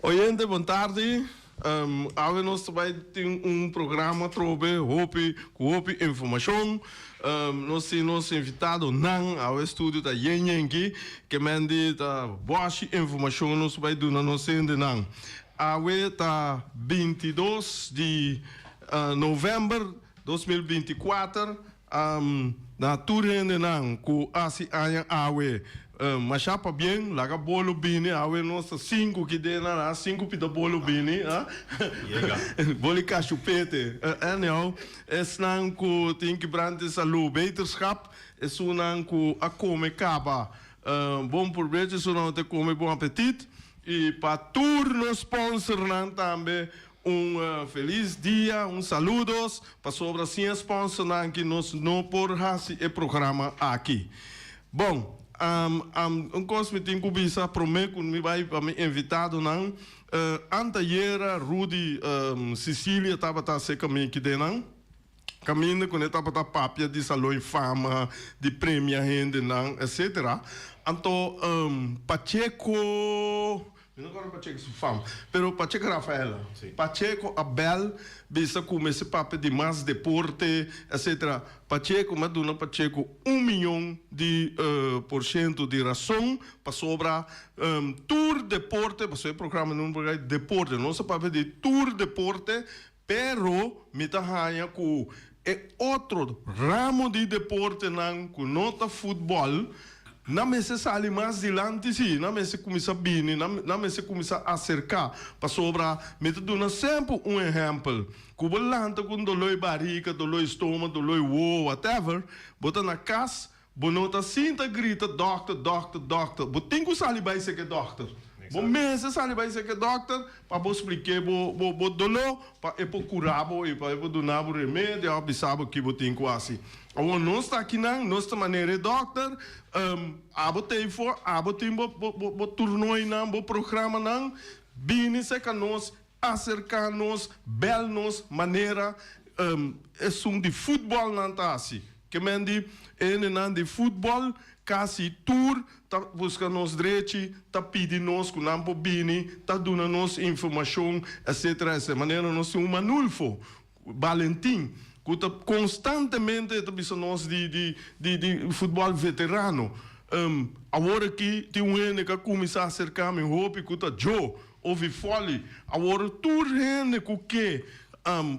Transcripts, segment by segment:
Oyente, boa tarde. Agora nós também temos programa trobe, hope informação. Nós temos invitado Nang ao estúdio da Yenyenki, que mende da boa informação nós vai dar nós de Nang. Agora tá 22 de novembro de 2024. Na turende Nang ku asi aya awe machapa bien laga bolo bini awe nossa 5 que de na 5 pita bolo bini boli cachupete não es nan ku tem que brande salu beterschap es nan ku a come caba bom proveito so não te come bom apetite e para turno sponsor nan também feliz dia, saludos para sobre assim sponsor que nós não por esse programa aqui. Bom, coisa me tem que bisa prometo que me vai para me invitado não. Anteira Rudy Sicília estava tá se caminho que de não. Caminho quando estava tá papia de salão fama, de prêmio rende não, etc. Então Pacheco não agora Pacheco se fama, pero Pacheco Rafaela, Pacheco Abel, bisa como esse papel de mais deporte, etc. Pacheco, mas dona Pacheco 1 milhão de por cento de razão para sobrar tour deporte, para o programa não é deporte, nosso papel de tour deporte, pero me tá ganha com outro ramo de deporte não, com nota futebol. Não me se sale mais adiante, sim. Não me se começa a vir, não me se começa a acercar para sobrar. Me dando sempre exemplo. Cuba lanta com dolor barriga, dolor estômago, dolor whatever. Bota na casa, bonota sinta grita, doctor. Botem que sale vai ser que doctor. Bom mês sale vai ser que doctor para vos explicar bo dolor para curar e para donar o remédio, abisabo que botem quase. Agora nós está aqui nós está maneira doctor, abotei bo turno não, bo programa não, bine se que nós acercar nós, bel nós maneira é de futebol não tá assim. Que mendi não de futebol casi tour tá busca nos direitos tá pedindo nos com nampo bini tá dando nos informação etc. Essa maneira nós um manulfo Valentim que tá constantemente tá bisa nós de futebol veterano agora que tem que começar a acercar me hope que tá Joe ouve fole agora tour que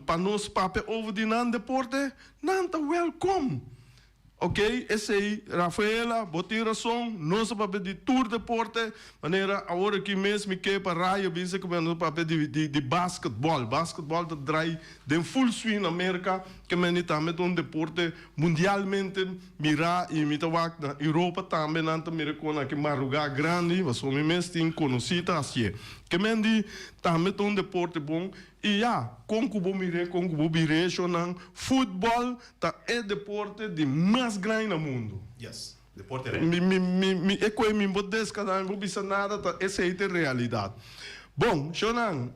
para nós papel over de nan deporte nan tá welcome. Ok, esse aí, Rafaela, botei razão, nosso papel de tour deporte, maneira, agora que mesmo que para raio, bisa que o papel de basquetebol tá drai de full swing na América, que me também um deporte mundialmente mira e me tawak na Europa também nanta mira com aqui maruga grande, mas o mesmo tem conhecido assim, que me também um deporte bom e com cubo mire, futebol tá é deporte de mais grande no mundo. Yes, deporte é. É que me bodes cada não bisa nada, tá essa é a realidade. Bom, Shonan,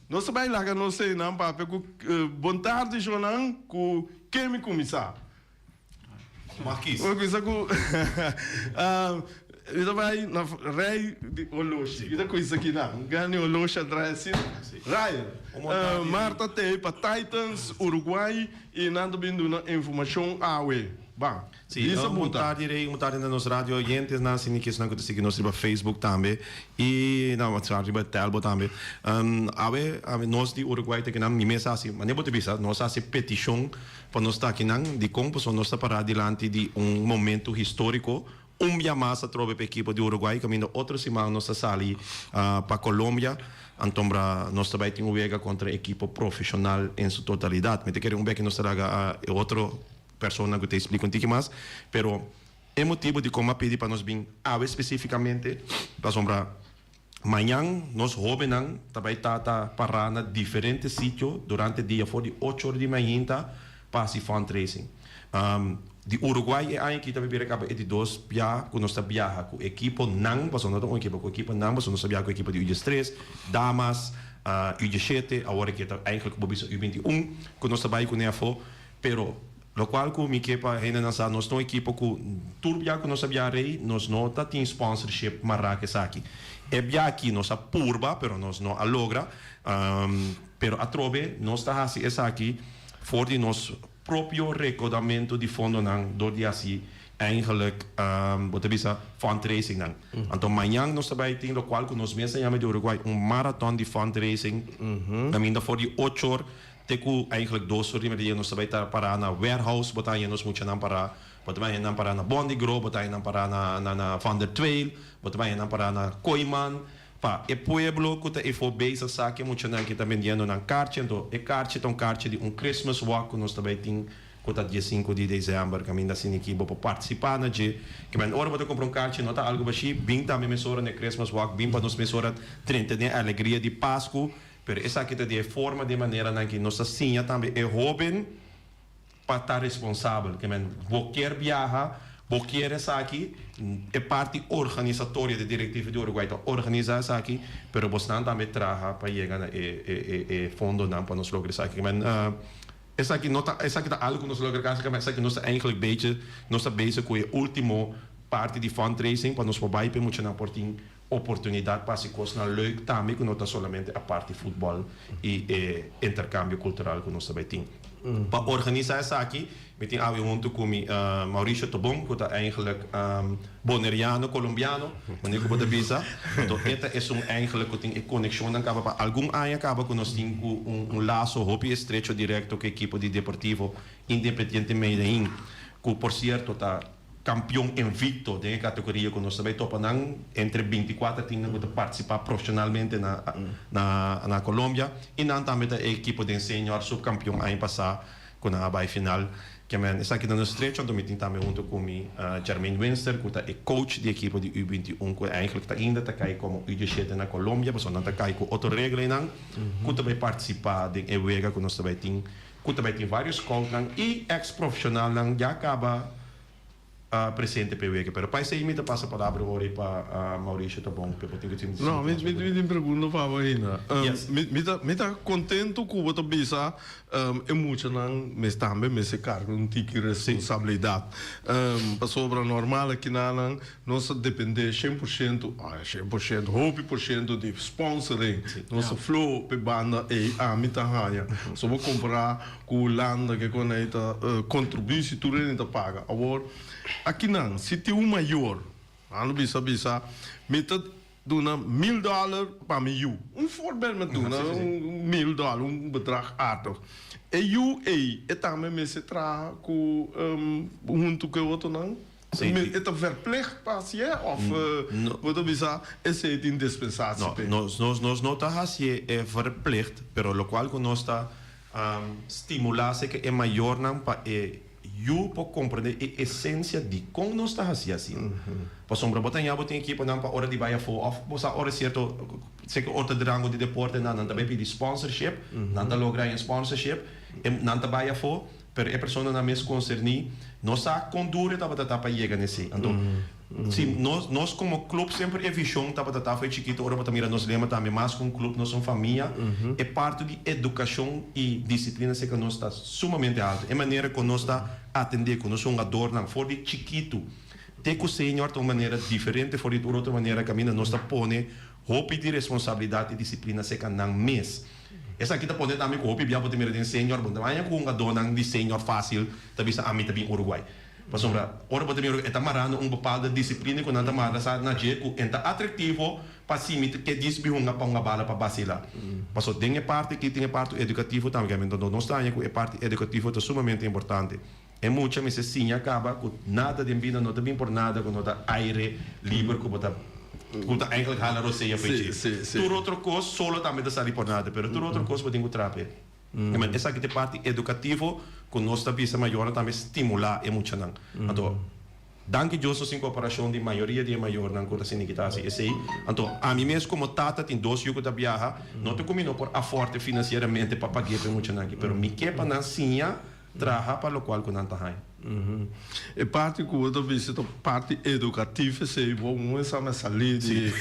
nós vai lá que nós sei não papo boa tarde Shonan, com quem me começar? Marquis. Vou começar com Ito vai na rei de Olosh. Ito coisa aqui não. Ganha Olosh atrás assim. Ryan, Marta tem para Titans, Uruguai e nada vindo na informação AUE. Bom. Sim, boa tarde na nossa rádio, gente, na cine que estão seguindo nós no Facebook também e na WhatsApp, no Telbo também. Nós de Uruguai tem que não mesa assim, mas nem pode pensar, nós assim petição para nós estar aqui não de composição nós está para adiante de momento histórico. Dia mais a tropa equipe de Uruguai, caminho outra semana nós sali para Colômbia, então nós também temos vega contra a equipe profissional em sua totalidade. Me te quero que nós traga outro pessoa que te explico um pouco mais, pero é motivo de como pedir para nós vir especificamente para sombra amanhã nós jovens também tá para na diferentes sítios durante o dia for de 8 horas de manhã para se fundraising. De Uruguai é aí que também acaba de dois que nós viaja com equipe não, mas não uma equipe com equipe não, mas nós viaja com equipe de U3, damas, U17, agora que está eigenlijk com o U21, que nós trabalhamos com ele, pero Lo qual ku mi kepa hena nasa nos no equipo ku turbia ku nos abia rei nos no ta tin sponsorship marake saki. Ebia aqui nossa purba, pero nos no alogra, pero atrobe nos ta hasi esa aqui voor die nos proprio recordamento di fondo nang door die asi eigenlijk wat we zeggen fundraising nang. Anto manhã nos trabalha tem lo qual ku nos mesa llama de Uruguay marathon di fundraising. I mean voor die 8 uur teku eigenlijk 2 uur met die nos trabalha para na warehouse, botan nos moet nan para botan nan para na Bondigro, botan nan para na Van der Trail, botan nan para na Koiman. Pa, e pueblo que e for bezig saque muito nan que tá vendendo nan carte, então e carte tão carte de Christmas walk que nós também tem que dia 5 de dezembro, que ainda assim aqui para participar na dia, que man hora para comprar carte, nota algo baixi, bem também mesora na Christmas walk, bem para nos mesora 30 de alegria de Páscoa, pero essa aqui tá de forma de maneira nan que nossa sinha também é jovem para estar responsável, que man qualquer viaja Boquier essa aqui é parte organizatória da diretiva do Uruguai, então organizar essa aqui, pero bostan também trabalha para chegar a fundo não para nos lograr isso aqui. Essa aqui tá algo que nós logramos, mas essa aqui nós eigenlijk beetje, nós bezig com a última parte de fundraising para nos probar para muito não portem oportunidade para se coisas leuk também que não tá somente a parte de futebol e intercâmbio cultural que nós também tem. Para organizar essa aqui, we hebben junto com Mauricio Tobon, que é eigenlijk boneriano, colombiano, mas não é visa. Então, esta é eigenlijk que tem conexão na capa para algum ano acaba que nós temos laço hobby estreito direto com a equipe de Deportivo Independiente Medellín, que por certo está campeão invicto da categoria que nós também topamos entre 24 times que participar profissionalmente na Colômbia e não também a equipe de senior subcampeão ano passado com a vai final que essa aqui no estreito onde tem também junto com Jermaine Winster que é coach da equipe de U21 que eigenlijk ainda está cai como U17 na Colômbia mas não está cai com outra regra não que também participar de evento que nós também tem que também tem vários coaches e ex-profissional já acaba presente per week, pero pai sei mita passa a palavra ora para Maurício tá bom, porque tenho que te não, me pergunto para Marina. Me tá contento com o bisa é muito não, mas também me se carga tique responsabilidade. Sobre normal aqui não nós depende 100%, 100%, hobby por cento de sponsoring, nossa flow pe banda e a mita raia. Só vou comprar com Holanda que conecta contribuição tudo ainda paga. Agora aqui não, se tem maior, não bisa, meta dona $1,000 para mim. Voorbeeld met doen, $1,000, bedrag aardig. En je também me se tra com junto com outro não? Het verplicht pas je of wat bisa esse é indispensável? Nós não tá assim é verplicht, pero lo qual que nós tá estimular se que é maior não para eu posso compreender a essência de como nós está assim. Por sombra, botar em botar equipe não para hora de baia for, ou botar hora certo, se que outra drango de deporte não também pedir sponsorship, não tá lograr um sponsorship, não tá baia for, pero a pessoa não mesmo concernir, nós tá condure tá para chegar nesse. Então, sim, nós como clube sempre é visão tá para foi chiquito, ora para mira nós lema também, mas com clube nós somos família, é parte de educação e disciplina que nós está sumamente alta. É maneira que nós está atender, que nós somos adornam, for de chiquito, tem que o senhor de uma maneira diferente, for de outra maneira que nós está pone roupa de responsabilidade e disciplina que não mês. Essa aqui está ponendo também com roupa de primeiro de senhor, bom, também com um adornam de senhor fácil, também a mim também Uruguai. Por sombra, ora para mim está marando bocado de disciplina que não está marando na jeito, está atrativo para cima que diz que uma bala para vacilar. Passou tem a parte que tem a parte educativa também, então não está aí com a parte educativa é sumamente importante. É muito mas assim acaba com nada de vida não também por nada com nada aire livre que botar Kuta eigenlijk hala roseia feiti. Tur outra coisa solo também da sali por nada, pero tur outra coisa pode encontrar. Mas essa aqui é parte educativo que nós da visa maior também estimular é muito não. Então, danke Deus em comparação de maioria de maior não coisa assim que tá assim. Esse então a mim mesmo como tata tem 2 anos da viaja, não te combino por a forte financeiramente para pagar para muito não, pero me que para nancinha trabalhar para o qual que não está aí. E parte que eu visito parte educativa, se vamos salir de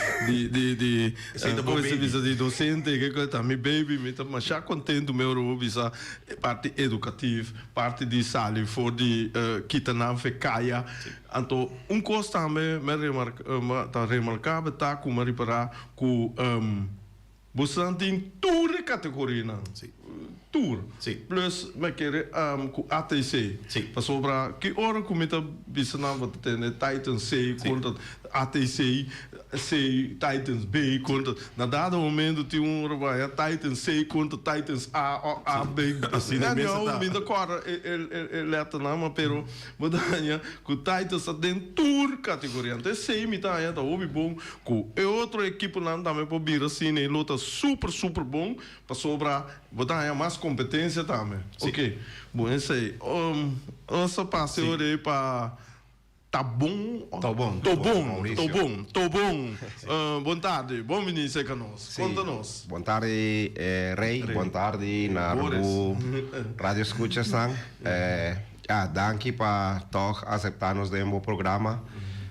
coisa visa de docente, que também baby, mas já contento meu visa parte educativa, parte de sala for de kita não caia, então coisa também me remarcável tá como reparar com você tem toda categoria não. Tour. Sim. Plus, me quer com ATC. Sim. Para sobrar, que hora que me tá bisnava ter Titans C contra ATC, C Titans B contra. Na dado momento tinha vai Titans C contra Titans A B. Assim, não, me dá agora ele não, pero mudanha com Titans dentro tour categoria. Então C me tá ouvi bom com outra equipe não também para vir assim, ele tá super bom para sobrar, botar mais competência também. Sim. Ok. Bom, isso aí. Nossa passeio aí para tá bom. Tô bom. Boa tarde. Bom ministro conosco. Conta-nos. Boa tarde, Rei. Boa tarde, na Radio Escuchas. Danke para todos aceptarnos de um programa.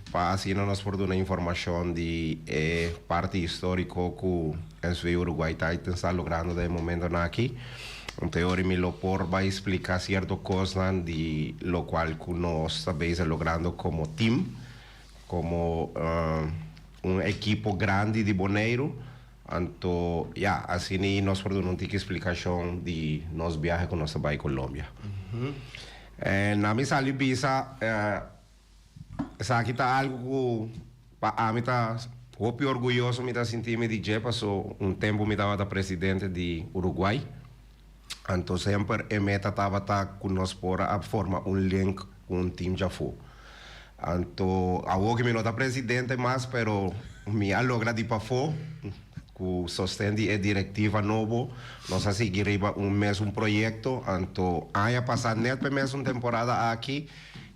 Para assim nós por dar informação de parte histórico que o Uruguai está logrando de momento aqui. Então, hoje me lo por vai explicar ciertas coisas de lo cual que nós estamos logrando como team, como equipo grande de Bonaire. Então, assim nós por dar uma explicação de nosso viagem que nós vamos a Colômbia. Na minha sala visa essa aqui está algo para mim está muito orgulhoso, me está sentindo de que passou tempo me estava presidente de Uruguai. Então sempre a meta estava conosco para formar link com time já foi. Então agora que me não está presidente mais, pero me alogra de para fora, com sustento a diretiva novo, nós seguiremos mês projeto. Então aí passar net para mês temporada aqui.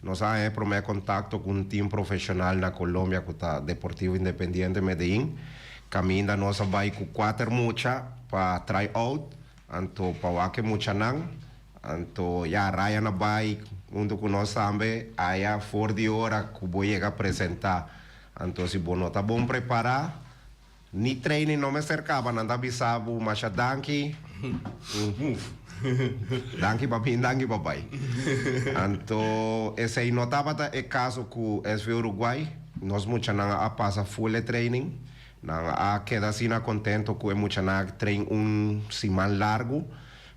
Nós temos primeiro contato com time profissional na Colômbia, que está Deportivo Independiente Medellín. Caminha nós vai com 4 muchas para tryout, então para o que mucha não. Então já Ryan vai junto com nós também, aí fora de hora que vou chegar a apresentar. Então se você não está bom preparado, ni treino não me cercava, não avisava, mas danke. Danke papai. Então, esse aí notava o caso com o SV Uruguai. Nós muitos não passa full training. Não queda assim contento com muitos não treino semana largo.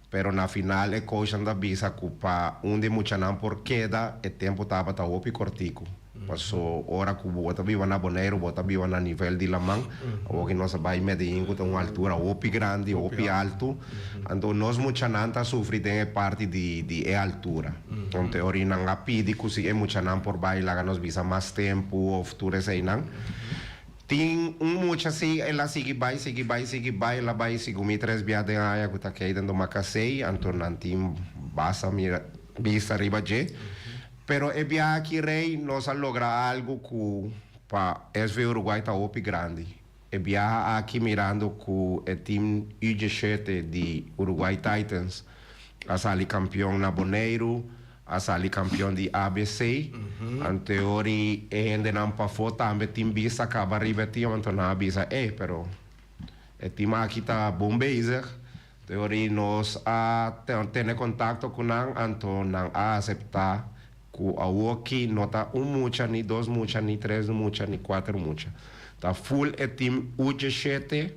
Pero na final o coach anda visa que para de muitos não por queda o tempo estava opi cortico. Passou hora que bota viva na Bonaire, bota viva na nível de Lamang, ou que nós vai Medellín com uma altura opi grande, opi alto, então nós muita nanta sofre de parte de altura. Então teoria não pede que se é muita não por bailar nós visa mais tempo ou futuro sei não. Tem muita assim, ela sigue vai, ela vai seguir 3 viagens aí que está querendo macacei, então não tem basta mira vista arriba de. Pero el viaje aquí, Rey, nos ha logrado algo que para SV Uruguay está muy grande. El viaje aquí mirando que el team U17 de Uruguay Titans ha salido campeón na Bonaire, ha salido campeón de ABC. Ante hoy, gente no pasó también team visa acaba arriba tío, entonces no avisa, pero el team aquí está bom bezig. Teoría nos tiene contacto con él, entonces no ha aceptado que aqui não está mucha, ni 2 mucha, ni 3 mucha, ni 4 mucha. Está full o time U17.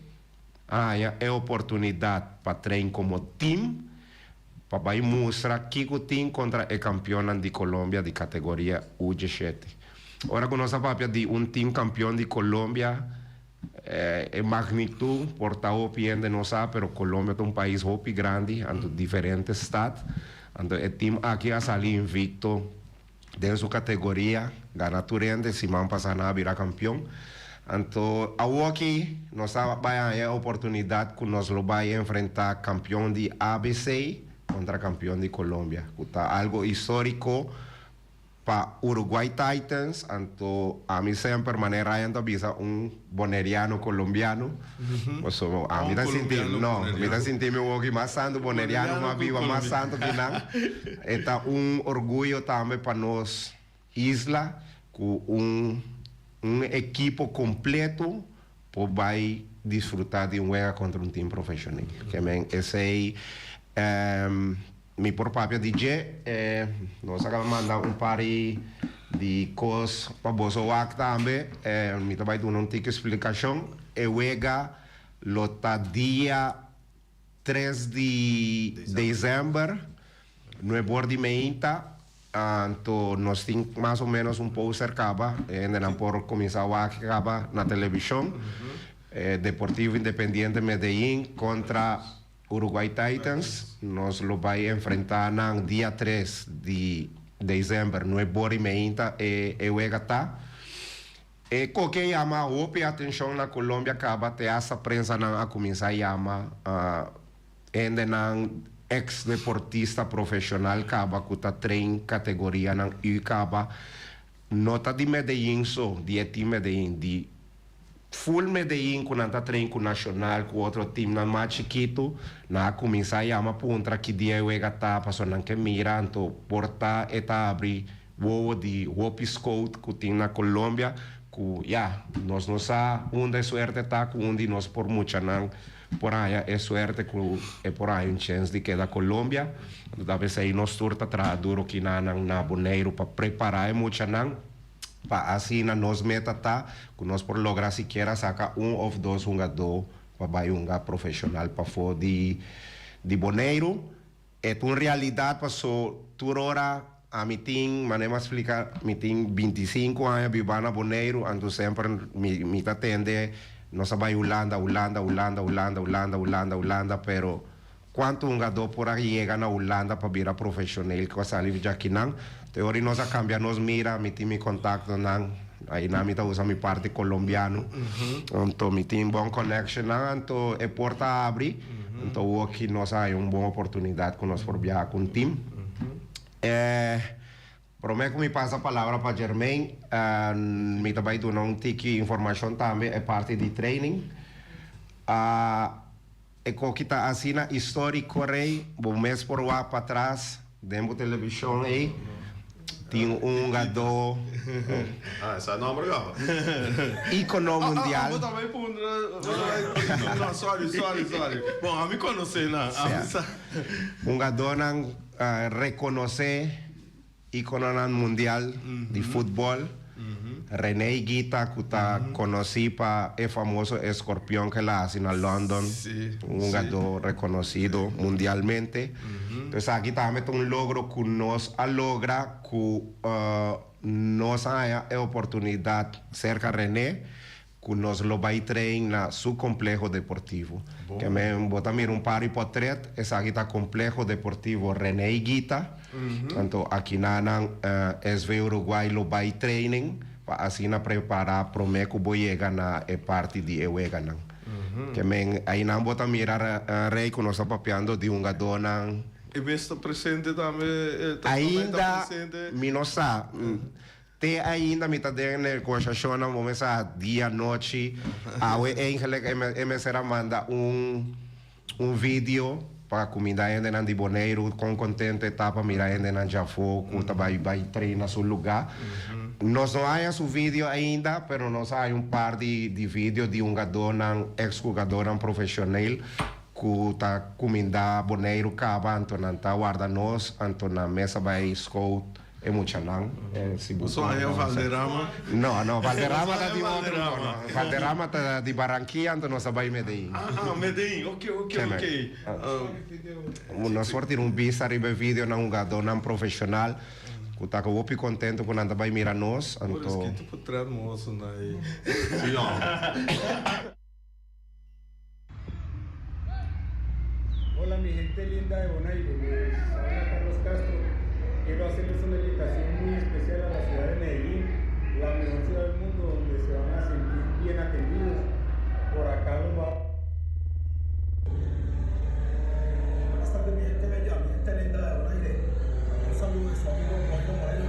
É oportunidade para treinar como time, para mostrar que o time contra o campeão de Colômbia de categoria U17. Agora que nós falamos de time campeão de Colômbia, é magnitude, por estar opiniando, não sabe, pero Colômbia é país muito grande, em diferentes estados. Então, o time aqui a salir invicto de sua categoria, ganhar turende, se não passar nada, virar campeão. Então, aqui, nós vamos ter a oportunidade que nós vamos enfrentar campeão de ABC contra campeão de Colômbia. Está algo histórico para Uruguay Titans, anto a mí siempre manera en visa boneriano colombiano. O so, a mí me sentí me voy más santo boneriano más viva más santo que nada. Está un orgullo también para nos isla con un equipo completo por vai disfrutar de un juego contra un team profesional. Que men ese mi por papia DJ nos acaba de mandar un par de cosas para vos o también. Me trabalho de una tica explicación. Juega lota día 3 de diciembre, 9 de meia. Então, nós temos mais ou menos um pouco cercava, ainda não por começar a acaba na televisão. Deportivo Independiente Medellín contra Uruguay Titans. Nós lo vai enfrentar no dia 3 de dezembro, 9h30, e juega tá. E qualquer chama, ouve atenção na Colômbia, acaba até essa prensa não começar a chamar, ainda não ex-deportista profissional acaba com a trein categoria não e acaba nota de Medellín só de time Medellín de full Medellín com a trein com nacional com outro time não mais chiquito na começar a chamar pontra que dia eu tá passou não que mira então porta eta abrir o de Whoop Scout que tem na Colômbia que nós não sa onde suerte tá com onde nós por mucha não por aí é suerte que é por aí chance de quedar Colômbia talvez aí nós turta duro que na Boneiro para preparar muito não para assim nós meta tá que nós por lograr sequer sacar ou dois jogador para vai profissional para fora de Boneiro é uma realidade passou toda hora a mim tem maneira explicar mim tem 25 anos vivendo na Boneiro então sempre me atende nós vai Holanda, pero quanto jogador por aí chega na Holanda para virar profissional, que vai sair de aqui não, teoria nós a cambiar, nós mira, me tem contato não, aí na minha usa minha parte colombiano, então me tem bom connection não, então é porta abre, então aqui nós há uma boa oportunidade que nós for viajar com o time. Prometo que me passa a palavra para Germain. Me também dou um tique informação também, é parte de training. É que está assim na história correia, um mês por lá para trás, dentro da televisão aí, tinha um jogador. Esse é o nome legal. Ícone mundial. Eu também não, sorry. Bom, a me conhecer, não. Um jogador não reconhecer ícone mundial de futebol. René Higuita, que está conocido para el famoso escorpión que la hace en London, un jugador reconocido mundialmente. Entonces aquí también un logro que nos logra que nos haya oportunidad cerca de René, que nos lo va a treinar en su complejo deportivo. Bom. Que me bota mirar un par de portret, es aquí está complejo deportivo René Higuita. Tanto aquí nanan SV Uruguay lo va a training para así na preparar promeco voy llegar na parte de Eweganan. Que me ahí nan bota mirar rei que nos está papeando de un gadonan. E está presente também. Ainda me não sabe. Te ainda me está dando negociação no momento dia noite. A me será manda vídeo para comida ainda na de Boneiro com contente etapa mirar ainda na Jafo que vai treinar seu lugar. Nós não há esse vídeo ainda, pero nós há par de vídeos de jogador ex-jogador profissional que está comida Boneiro cava então não está guarda nós então na mesa vai scout é muito não só é Valderrama não Valderrama está de Valderrama está de Barranquilla então nós vai Medellín Medellín ok nós vamos ter bis arriba vídeo na jogador não profissional que está muito contente quando anda vai mirar nós então por isso que tu traz moço aí Hola mi gente linda de Bonaire, les habla Carlos Castro. Quiero hacerles una invitación muy especial a la ciudad de Medellín, la mejor ciudad del mundo donde se van a sentir bien atendidos. Por acá los va. Buenas tardes mi gente bella, mi gente linda de Bonaire. Un saludo de su amigo Juan Moreno,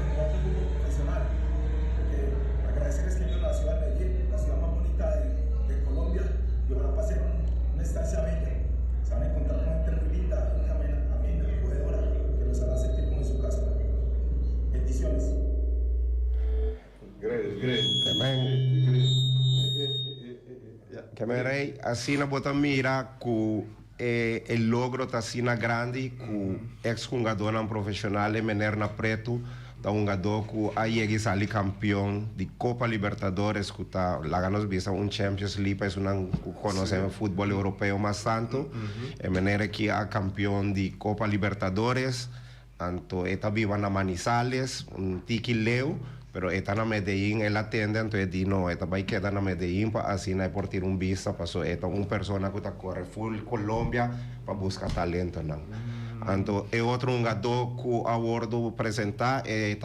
Que me rei, assim na bota mira que el logro tá assim na grande, que ex-jogador não profissional, Mener na preto, tá um jogador que aí sali campeão de Copa Libertadores, que tá lá nos visa Champions League, é um conhecemos futebol europeu mais tanto, Mener que é campeão de Copa Libertadores, então está viva na Manizales, tiki leu, pero está na Medellín, él atende, entonces di no, esta va a quedar na Medellín, así no hay por tirar un vista, pasó esta una persona que está corre full Colombia para buscar talento, ¿no? Entonces, es otro jugador que abordo presentar, es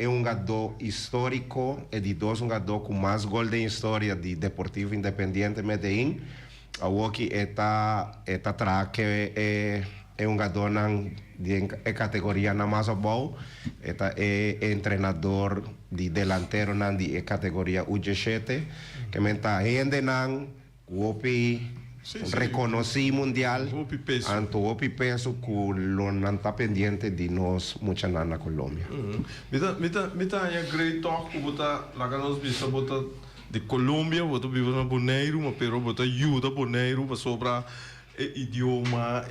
un jugador histórico, es de dos jugadores con más gol de historia de Deportivo Independiente Medellín, aquí está atrás que es un jugador de categoría nada más abajo, es entrenador de delantero de categoría U17, que me está gente reconocido mundial, Opi peso que lo no está pendiente de nos mucha nana Colombia. Mita ya great talk ku bota laga nos bisa bota de Colombia, bota vive na Bonaire, mas pero bota ajuda Bonaire para sobra idioma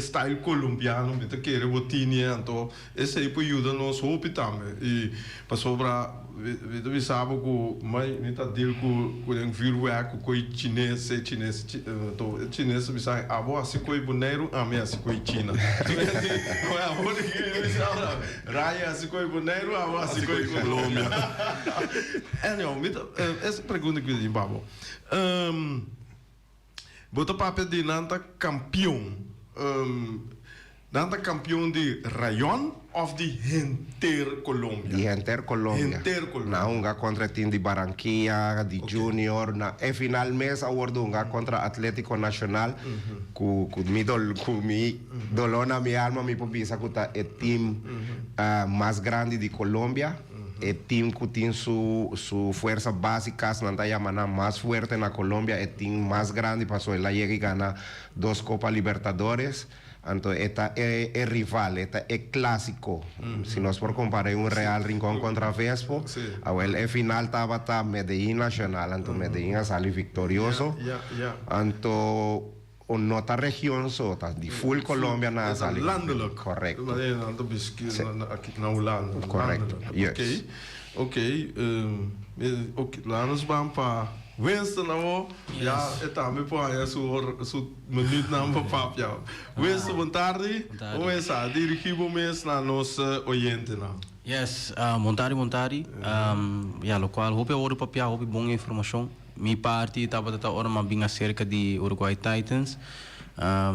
style colombiano, mita querer botinia, então esse aí pode ajudar nós hopi também e para sobra vi sabe que mais mita deal com um vírus com chinês então chinês vi sabe abo assim coi boneiro a minha assim coi China não é abo que sabe raia assim coi boneiro abo assim coi Colômbia não mita essa pergunta que eu babo bota papel de nanta campeão de rayon of de Inter Colômbia? De Inter Colômbia. Na unga contra time de Barranquilla, de Junior, na final mês awardo unga contra Atlético Nacional, ku mi dolor na minha alma mi popisa que tá é time mais grande de Colômbia. El team que tiene su fuerza básica, no está más fuerte en la Colombia, el team más grande, pasó, él llega y gana 2 Copas Libertadores. Entonces, esta es rival, esta es clásico. Si nos por comparar un Real Rincón contra Vespo, el final estaba Medellín Nacional, entonces Medellín sale victorioso. Entonces, nota región sota de full Colombia na sali. Landelijk. Correcto. Correcto. Yes. Okay. Lá nos vamos para Winston nou. Ja, het aan me pa ja so minuut na me pap ja. Winston, boa tarde. Como está? Dirigimos mes na nos oyente na. Yes, montari. Ja, lo qual hope ouro papia, hope boa informação. Mi parte estava até hora mas bem acerca de Uruguay Titans.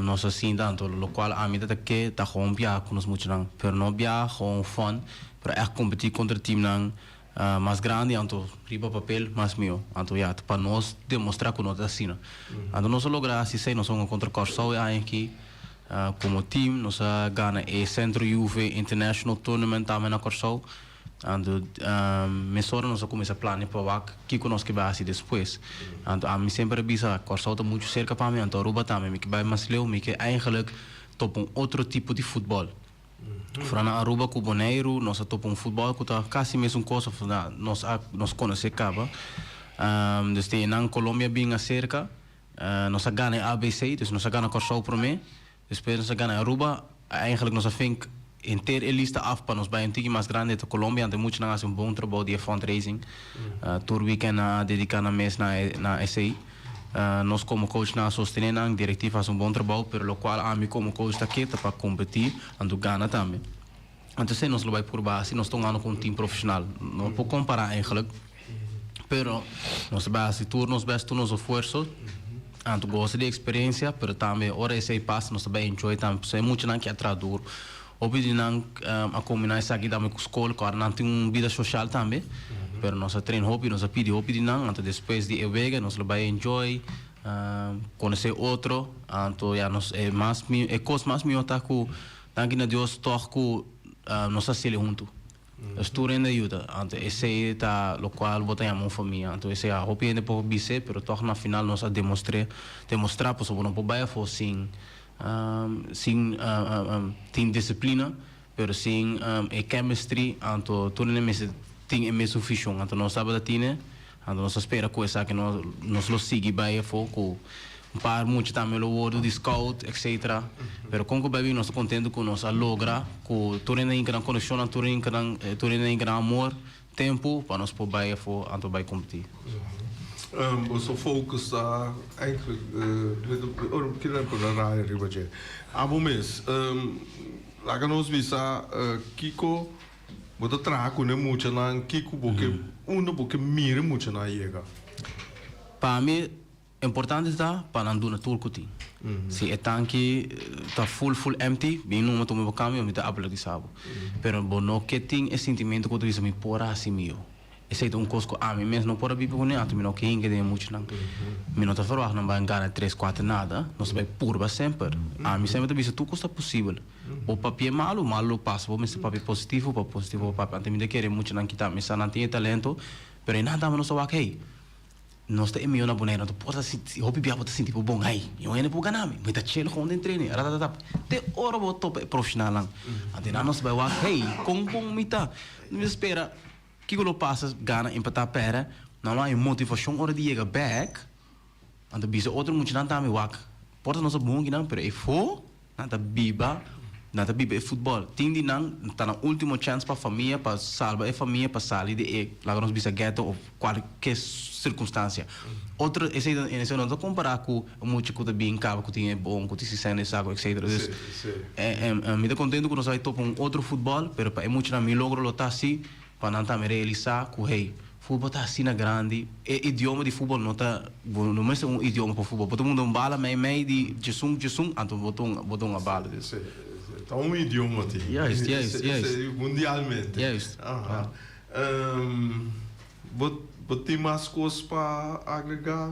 Nós assim tanto, lo qual a mim que tá com bia com nós muito não, pero não bia com fun, para competir contra time não mais grande, então riba papel mais meu, então já para nós demonstrar que nós assim, então nós lograr assim sei nós somos contra Corsol aqui como time, nós ganha o Centro Juve International Tournament também na Corsol. Ando mesora nós começa a planejar para que nós que vai assim depois. Ando a mim sempre bisa Corsol tá muito cerca para mim, então Aruba também me que vai mais leu, me que eigenlijk top outro tipo de futebol. Fora Aruba com Bonaire, nós top futebol que tá quase mesmo coisa, nós conhece caba. Desde na Colômbia bem cerca, nós ganha ABC, dus nós ganha Corsol para mim, depois nós ganha Aruba, eigenlijk nós fink inteira lista af para nos bij een team mais grande de Colômbia, então muito nós um bom trabalho de fundraising, tour weekend dedicar na mês na SAI. Nós como coach na sostener na diretiva faz um bom trabalho, pero o qual a mim como coach está aqui para competir, ando ganha também. Então se nós vai por base, nós estamos ganhando com um time profissional, não pode comparar eigenlijk, pero nós base turnos best turnos esforço. Anto gosta de experiência, pero também hora esse passa nós também enjoy também, se muito não que atrador. Obviamente não a combinar isso aqui também com a escola, claro, não tem vida social também, pero nós treino hobby, nós pedi hobby não, então depois de evega nós vai enjoy, conhecer outro, então já nós é mais é coisa mais melhor tá com, tanto que Deus toca nós se junto, estou ainda ajuda, então esse tá o qual botar a mão família, então esse a hobby ainda por bice, pero toca na final nós a demonstrar para sobre não por baia for sim tem disciplina, pero sim a chemistry anto tudo nem mesmo tem a mesma visão anto nós sabe da tine anto nós espera coisa que nós lo sigue bem foco par muito também o word de scout etc pero com que bem nós contento com nós logra com tudo nem gran conexão tudo nem gran amor tempo para nós poder bem fo anto bem competir. Onze focus daar eigenlijk, ik ken het wel raar ribaje. Abomes, laat ons bisa Kiko, wat traag kunnen moeten na Kiko boeke meer moeten na jega. Para mim importante está para não doar tudo que se é tanque tá full empty bem não tomo o caminho me tá abrir de sabo pero bono que tem esse sentimento que eu disse me pora assim meu esse é coisa a mim mesmo não pode viver com ele me não que ainda tem muito não me não tá falando não vai ganhar 3-4 nada não se vai purba sempre a mim sempre disse tudo costa possível o papel malo passa vou me papel positivo papel ante me de querer muito não quitar me não tem talento pero nada não só ok nós temos milhões de bonecos, tu pode sentir, o pipi pode sentir bom, aí, eu ainda vou ganhar, mas tá cheio com o treino, até hora vou top profissional lá, até nós vai lá, hey, com mita, não espera, que quando passa, ganha, empatar pera, não há motivação hora de chegar back, até bisa outro muito não tá me wak, pode não ser bom que não, pero é for, nada biba é futebol, tem de não, tá na última chance para família, para salvar a família, para sair de lá nós bisa ghetto ou qualquer circunstância. Outra, esse não estou comparar com o muito que bem cabo, que tinha bom, que tinha cena, saco, etc. Me dá contente que nós vai topar outro futebol, pero para muito não me logro lotar assim, para não estar me realizar, que hey, futebol tá assim na grande, idioma de futebol não tá, não é um idioma para futebol, todo mundo bala, meio de jesum, então botou uma bala. É um idioma, Juist. Mundialmente. Juist. Tem mais coisas para agregar?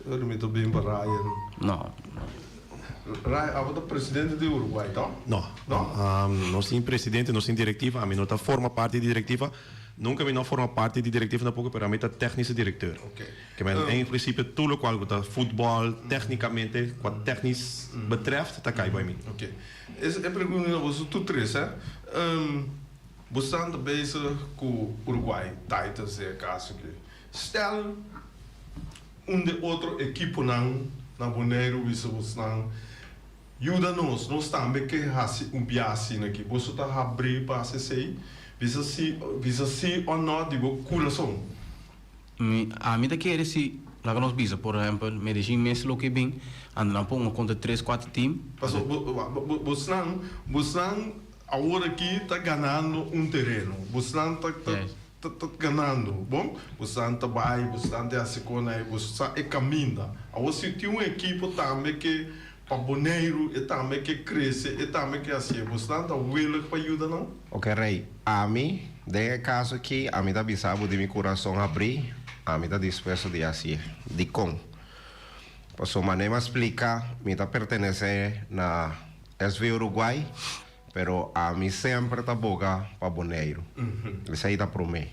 Eu me estou bem para Ryan. Não. Ryan, você é presidente do Uruguai, tá? Não. Nós temos presidente, nós temos diretiva, a mim não forma parte da diretiva. Nunca me não forma parte da diretiva na pouco, pero a mim é técnico diretor. Que em princípio tudo o qual está futebol, tecnicamente, quando técnico betreft, está cai para mim. Ok. É pergunta a você, tu três, é? Você anda bezig com o Uruguai, Titans, é caso que. Stel, de outro equipo na Boneiro, você não. Ajuda-nos também que há biasin aqui. Você está abrindo para se visa se ou não, digo, coração. A mim daqui era se, lá que nós bisa, por exemplo, Medellín mês lo que bem, andando por uma conta 3-4 times. Você não, agora aqui está ganhando terreno. Você não está ganhando, bom? Você não está bem, você não está assim com aí, você está caminhando. Agora se tem uma equipe também que para Boneiro, e também que cresce, e também que assim, você não está willing para ajudar, não? Ok, Rei. A mim, de caso aqui, a mim está bisabo de meu coração abrir, a mim está disposto de assim, de com. Por sua maneira explicar, me está pertencer na SV Uruguai, pero a mim sempre está boga para Boneiro. Isso aí está para mim.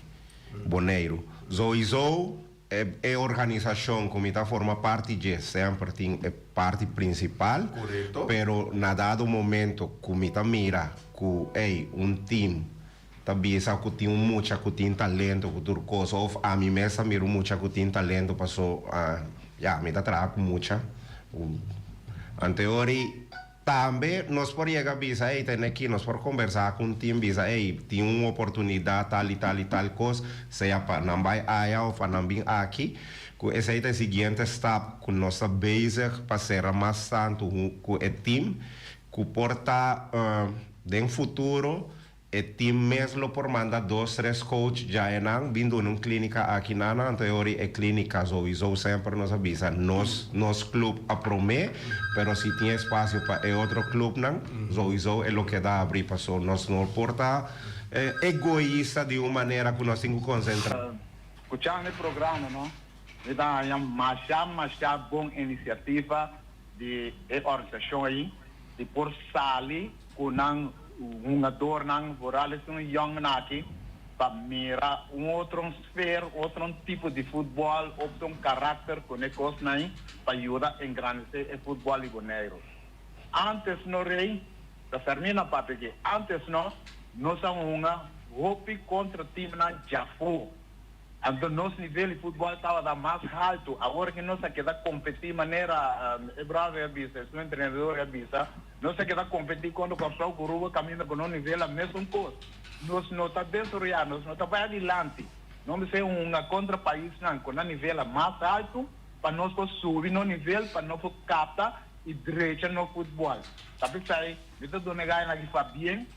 Boneiro. Zoizou é organização que me está forma parte de sempre tem parte principal. Correto. Pero na dado momento que me está mira que time também sabe que tem muito que tem talento que tudo coisa ou a mim mesma miro muito que tem talento passou me está trabalhando muito anterior também nós por chegar bisa tem aqui nós por conversar com um time bisa tem uma oportunidade tal coisa seja para não vai aí ou para não vir aqui que esse é o seguinte step que nós estamos bezig para ser mais tanto com o time que porta no futuro o time mesmo por mandar 2-3 coaches já vindo numa clínica aqui na anterior é clínica Zoizou sempre nos avisa nos clube a promer pero se tem espaço para outro clube não Zoizou é o que dá abrir para nós não porta egoísta de uma maneira que nós temos que concentrar escuchando o programa não me dá uma boa iniciativa de organização aí de por sair com uma dor não vorales um young naki para mirar outro esfera outro tipo de futebol outro caráter com negócio aí para ajudar a engrandecer o futebol liboneiro antes no rei da termina papi que antes nós somos uma hopi contra time na Jafo. Então nosso nível de futebol estava da mais alto. Agora que nós queda competir de maneira brava é bisa, o treinador é bisa. Nós queda competir quando o pessoal Curuba caminha com o nível a mesma coisa. Nós não está desoriado, nós não está para adiante. Não ser uma contra país não, com o nível mais alto para nós subir no nível para nós captar e direita no futebol. Tapi sai, kita do negar na que faz bem,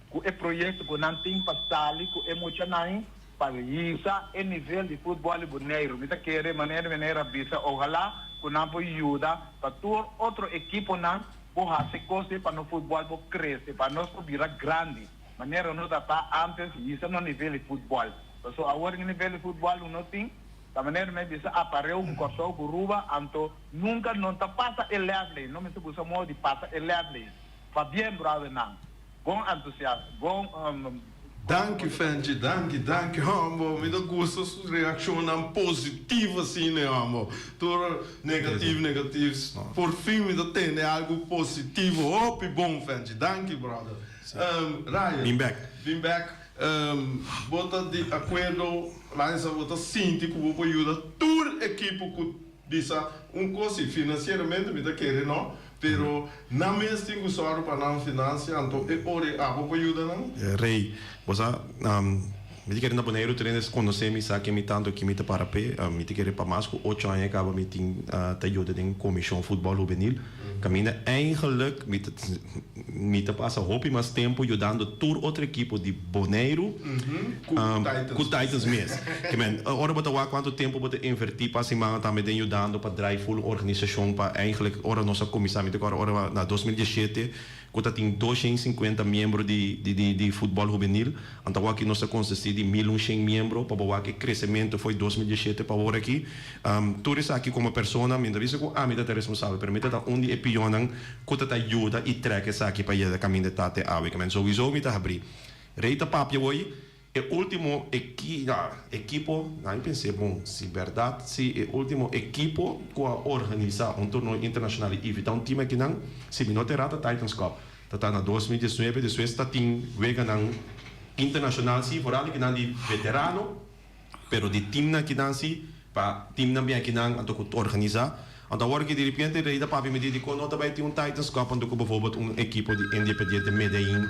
com o projeto que não tem para sair, com emocional para isso, é nível de futebol boneiro. Kita querer maneira bisa, ojalá que não pode ajudar para todo outro equipo não porra se coste para no futebol crescer, para nós virar grande. Maneira não está antes isso no nível de futebol. Então agora no nível de futebol não tem. Da maneira me bisa apareceu corso Curuba, então nunca não tá passa elevle, não me se usa modo de passa elevle. Faz bem brother não. Bom entusiasmo, bom Danke, Fenji, danke, amor. Me dá gosto sua reação não positiva assim, né, amor? Tudo negativo. Por fim, me dá ter algo positivo. Oh, bom, Fenji. Danke, brother. Ryan. Been back. Bota de acordo, lá em Bota sinto que vou ajudar toda a equipe que diz coisa financeiramente me dá querer, não? Pero na mesma tem que usar para não financiar, então é hora vou ajudar, não? Rei, você me quer na boneiro treines conhecer me sabe que me tanto que me te para pé, me te quer para mais que 8 anos acaba me tem te ajuda em comissão futebol juvenil. Caminha eigenlijk me te passa hopi mais tempo ajudando toda outra equipe de boneiro com Titans mesmo. Que men, ora bota lá quanto tempo bota invertir para semana também ajudando para drive full organização para eigenlijk ora nossa comissão me ora na 2017 que tem 250 membros de futebol juvenil, então aqui nós consiste de 1.100 membros para o que crescimento foi 2017 para agora aqui. Tudo isso aqui como pessoa, me dá isso que me dá responsável, permite dar onde é pionan, que te ajuda e treca isso aqui para ir caminho de tate ave, que men sowieso me dá abrir. Reita papi hoje é o último equipo, não pensei bom, se verdade, se é o último equipo que organiza torneio internacional e evitar time que não, se me não terá Titans Cup. Tá na 2019, depois está tem vega não internacional se por ali que não de veterano, pero de time que não se para time também que não então organizar. Então agora que de repente ele dá papi me diz que não também tem Titans Cup onde bijvoorbeeld equipo de Independiente Medellín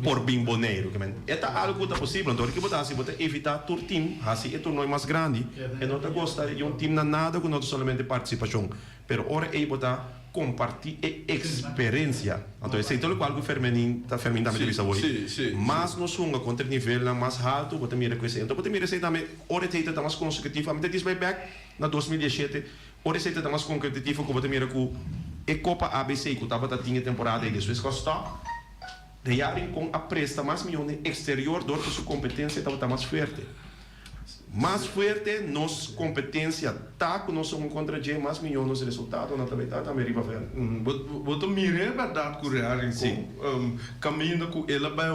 por bem boneiro, que men. É algo que é possível, então que botar se botar evitar tur time, assim é torneio mais grande, e não te gosta de time na nada com não somente participação, pero ora é botar compartilhar experiência. Então esse é todo qual que Fermin também diz hoje. Mas nós somos contra nível mais alto, botar mira com isso. Então botar mira se também ora tem tá mais consecutivo, a mim diz vai back na 2017. Ora se tá mais competitivo, como botar mira com a Copa ABC que estava tinha temporada e depois custou. Rearem com a presta mais milhões exterior, dor que sua competência estava mais forte. Mais forte, nossa competência tá com nós somos contra G mais milhões de resultados na também riba velho. Botou mire verdade que rearem com caminho com ela vai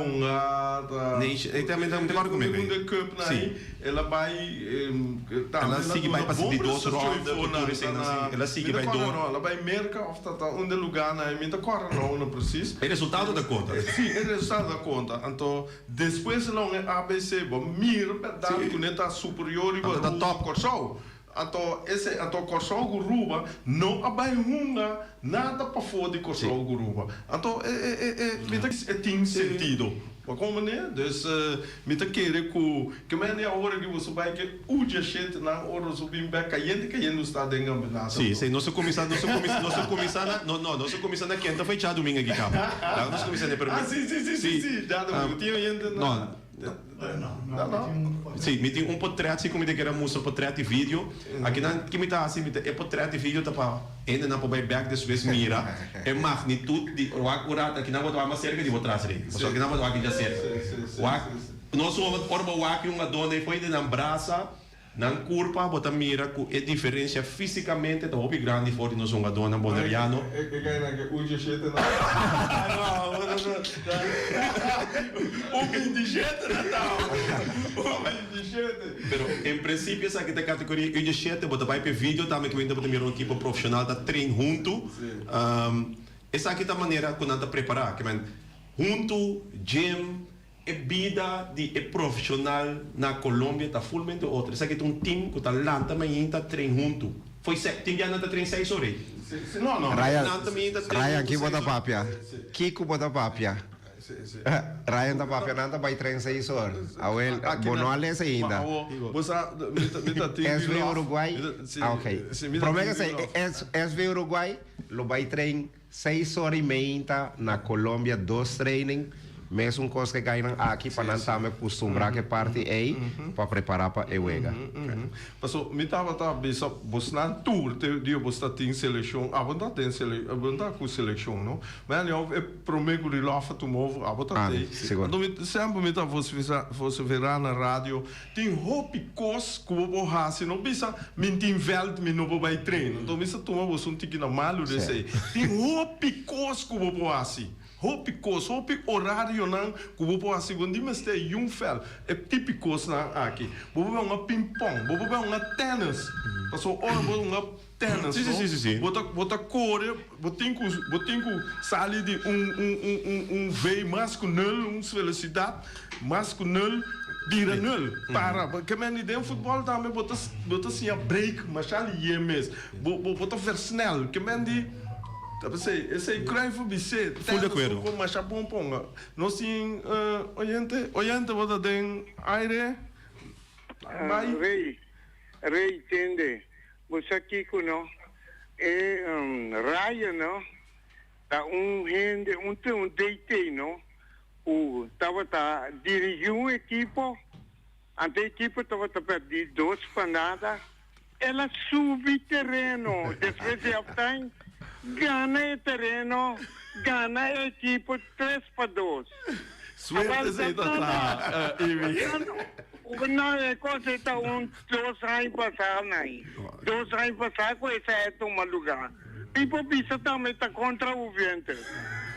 ele também tem claro comigo. Segunda cup aí, ela vai ela sigue vai para de 12 rondas, ela sigue vai dor. Ela vai merca of tá onde lugar na mim tá corre não preciso. É resultado da conta. Sim, é resultado da conta. Então depois não é ABC, bom mire verdade que neta superior e da top Corsol. Então esse Corsol Guruba não abai nada para fora de Corsol Guruba. Então tem sentido. Como né? Dus me tá querer que men a hora que você vai que o dia gente na hora subir bem caindo está dentro da sim, sim, nosso comissário na quinta foi já domingo aqui cá. Nosso comissário sim, já domingo tinha não. Sim, me tem portrait, como que era música portrait vídeo. Aqui na que me tá assim, é portrait vídeo tá para ainda na para back das vezes mira. É magnitude de o aqui na botar uma cerca de botar ali. Só que na botar aqui já cerca. Nosso orba waki uma dona foi de na braça, na curva, botar mira com a diferença fisicamente tá bem grande fora de nós uma dona boneriano. O dia gente não. O 27 Natal. O 27. Pero em princípio essa aqui da categoria 27, bota vai para vídeo também que ainda botar mira uma equipe profissional da treino junto. essa aqui é a maneira que nós preparar, que man, junto, gym, é vida de profissional na Colômbia, está fullmente outra. Essa aqui é um time que está lá também, está treinando junto. Foi time já não está treinando 6 horas. Não. Ryan, aqui bota papia. Kiko bota papia. Ryan da papia nada vai treinar 6 horas. Awel, bonoale essa ainda. SV Uruguai. Ok. Promega se SV Uruguai lo vai treinar 6 horas e meia na Colômbia, 2 training. Mesmo coisa que caem aqui para não também acostumbrar que parte aí para preparar para a Ewega. Mas me estava bisa bos na tour dia bos tem seleção, abunda tem seleção, abunda com seleção, não? Mas eu prometo de lá para movo, abunda tem. Então sempre me estava você verá na rádio tem hopi cos como borrasse, não bisa mentir veld me não vai treino. Então bisa toma você tique na malo desse. Tem hopi cos como borrasse. Hopi kos, hopi horário não, como pode assim, quando mas tem fel, é típico na aqui. Bobo é uma ping-pong, bobo é uma tênis. Passou hora bobo uma tênis. Sim. Bota corre, botinho sali de veio masculino, velocidade, masculino, vira nul. Para, que men ideia futebol também bota assim a break, mas ali é mesmo. Bota versnel, que men de esse é crime bise. Full de acordo. Como mas bom ponga. Nós tem oyente bota tem aire. Rei entende. Você aqui no Ryan no. Tá gente, DT no. O tava dirigiu equipo. Ante equipo tava perdi 2 panadas. Ela sube terreno. Depois de halftime. Gana o terreno, gana a equipe 3-2. Suerte se está Ivi. Não é coisa está 2 anos passar aí. 2 anos passar com essa é tomar lugar. Tipo bisa também está contra o vento.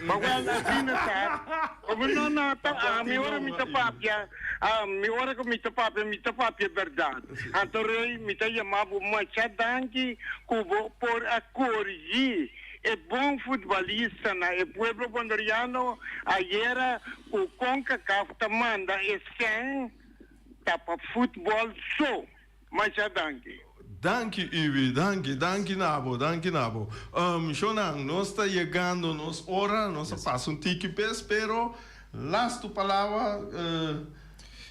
Mas assim não está. Como não está, a minha hora me está papia. A minha hora que me está papia é verdade. Então me está chamando Machadanki por a corrigir. É bom futebolista, né? É pueblo bondariano. Ayer o CONCACAF manda esse tá para futebol só. Machadanki. Danke, Ivi, danke, Nabo. Shonan, nós está chegando, nós hora, nós passa tique pero las tu palavra.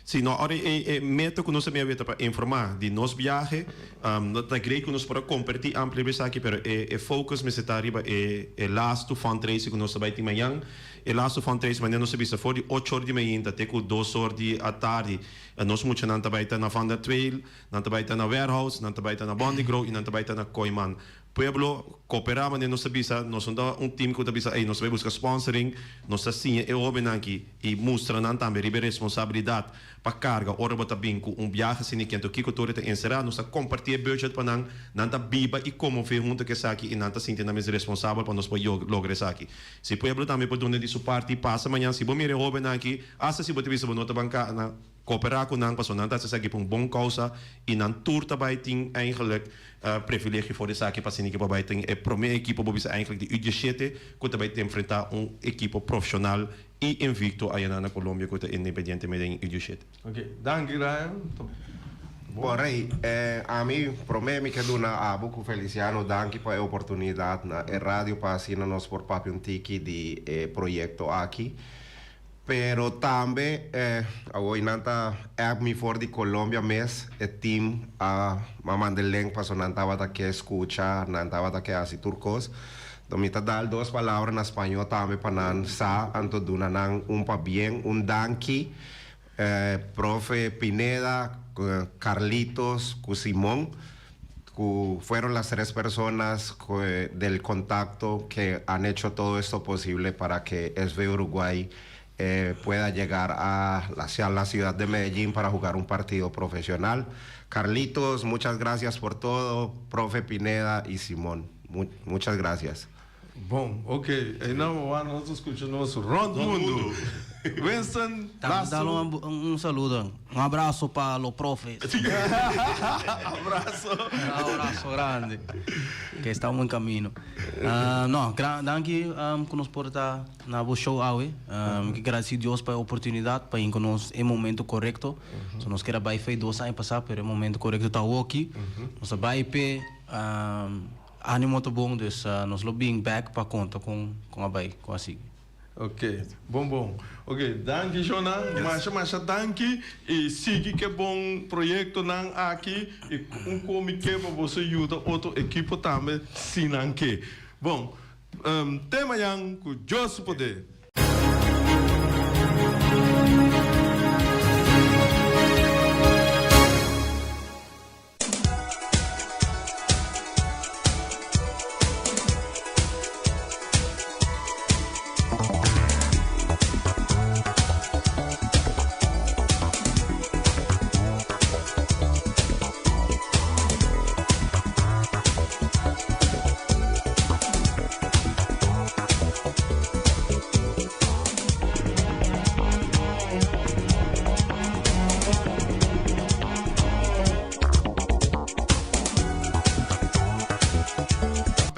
Sim, agora é meta que nós também avete para informar de nosso viagem, não está great que nós para compartilhar amplamente aqui, pero é focus me está arriba é last fundraising que nós vai ter amanhã. E last fundraising amanhã nós sabemos for de 8 horas de manhã até com 2 horas de à tarde. Nós muito não vai estar na Van der Trail, não vai estar na Warehouse, não vai estar na Bondi Grow e não vai estar na Koiman. Pueblo cooperar, mas nós sabemos, nós somos time que sabemos, nós vamos buscar sponsoring, nós assim é o aqui e mostra também a responsabilidade para carga, ora bota bem com viagem assim que aqui que torre encerrar, nós compartilhar budget para não tá biba e como ver junto que aqui e não tá sentindo mais responsável para nós poder lograr isso aqui. Se pueblo também pode donde de sua parte passa amanhã, se bom mire o aqui, assa se bote visa nota banca cooperar com nang paso nanta sa gipong bong causa inan tour tabay ting eigenlijk privilege voor de zaken pas in tabay ting e prome equipo bobis eigenlijk de UG7 ko tabay te enfrentar equipo profissional e invicto ayana na Colombia ko independiente med UG7. Okay, danke Ryan. Porém, a mim, promete que dona abo com Feliciano, danke para a oportunidade na rádio para assinar nos por papel tiki de projeto aqui. Pero também, agora nanta é me for de Colômbia mes, é team a mamandeleng paso nantava que escucha, nantava que assim turcos. Então me tá dar 2 palavras na espanhol também para nan sa anto duna nan pa bien, danke, profe Pineda, Carlitos, Simón, que fueron las 3 personas del contacto que han hecho todo esto posible para que SV Uruguay pueda llegar a la ciudad de Medellín para jugar un partido profesional. Carlitos, muchas gracias por todo. Profe Pineda y Simón, muchas gracias. Bom, ok. E não nós escutamos Rondo Mundo. Winston, Dá um saludo, abraço para os profes. abraço. Abraço grande, que estamos em caminho. Não, danke que nos porta na show hoje. Que agradeço a Deus pela oportunidade para ir conosco em momento correto. So, nós queremos vai fazer 2 anos passar, mas o momento correto está aqui. Nós vai pe ânimo muito bom, dus nós lobbying back para conta com a Bai, com assim. Ok, bom. Ok, danke, Jonan. Mas danke. E siga que bom projeto nan aqui. E como que você ajuda outro equipe também, se não que. Bom, tema yang com Deus poder.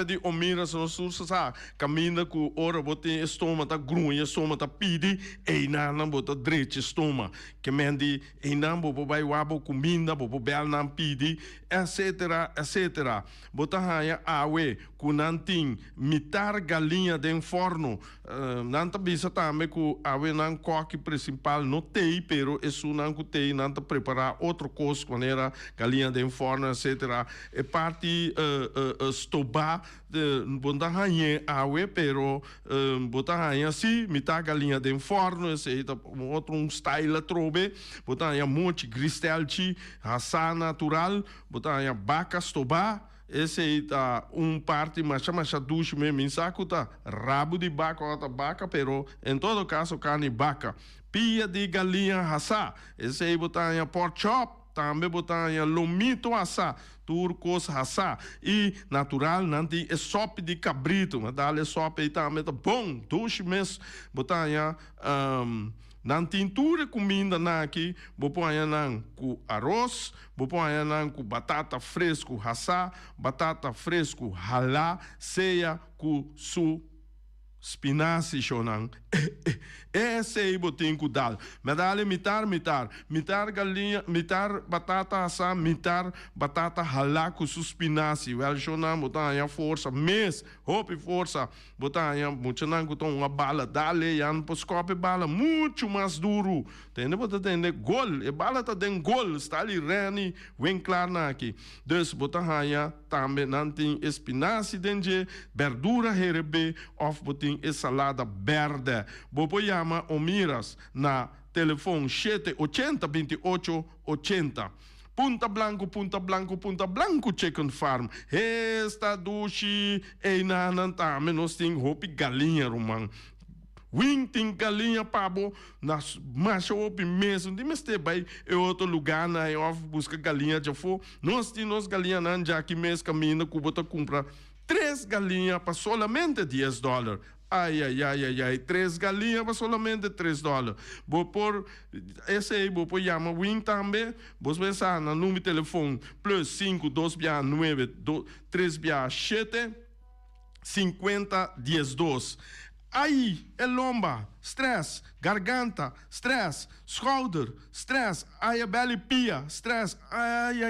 De omira so sursa sa caminha com ora bote estoma tá grunha estoma tá pidi e na bota dreche estoma que mendi e na bo vai wabo comida bo bel na pidi etc bota haya awe kunanting mitar galinha de forno nanta bisa também com awe nan coque principal no tei pero isso não cu tei nanta preparar outro coisa maneira galinha de forno etc e parte stoba bota hanha awe pero bota hanha si mita galinha de forno esse outro style trobe bota hanha monte cristalci hasa natural bota hanha vaca stoba esse aí tá parte mas duche mesmo saco tá rabo de vaca pero em todo caso carne vaca pia de galinha hasa esse aí bota hanha pork chop também botar lomito assá, turcos assá e natural nanti é sopa de cabrito, mas dá-lhe sopa e também tá bom, doce mesmo, botar nanti tura comida aqui, botar com arroz, botar com batata fresco assá, batata fresco ralá, ceia com spinaci shonan esse aí botin com dal mas dale mitar galinha mitar batata asa mitar batata halá com spinaci well shonan botan força mes hope força botan muchanan com uma bala dale yan poscope bala muito mais duro entende botan tem gol e bala tá den gol está ali reni bem claro aqui dus botan também nantin spinaci denje verdura herebe of botin salada verde. Bopo llama o miras na telefone 780-2880. Punta Blanco Chicken Farm. Esta dushi e nanantame nos ting hopi galinha romang. Wing tem galinha pabo nas macho opi mesmo de meste vai é outro lugar na eu busca galinha já for nós temos galinha nan já que mês caminho cubota compra 3 galinhas para solamente $10. Ai, 3 galinhas para solamente $3. Vou pôr, esse aí, vou pôr chama Wing também, vou pensar no número de telefone, +5 269 367 5012. Aí, é lomba, stress, garganta, stress, shoulder, stress, aí a belly pia, stress, ai,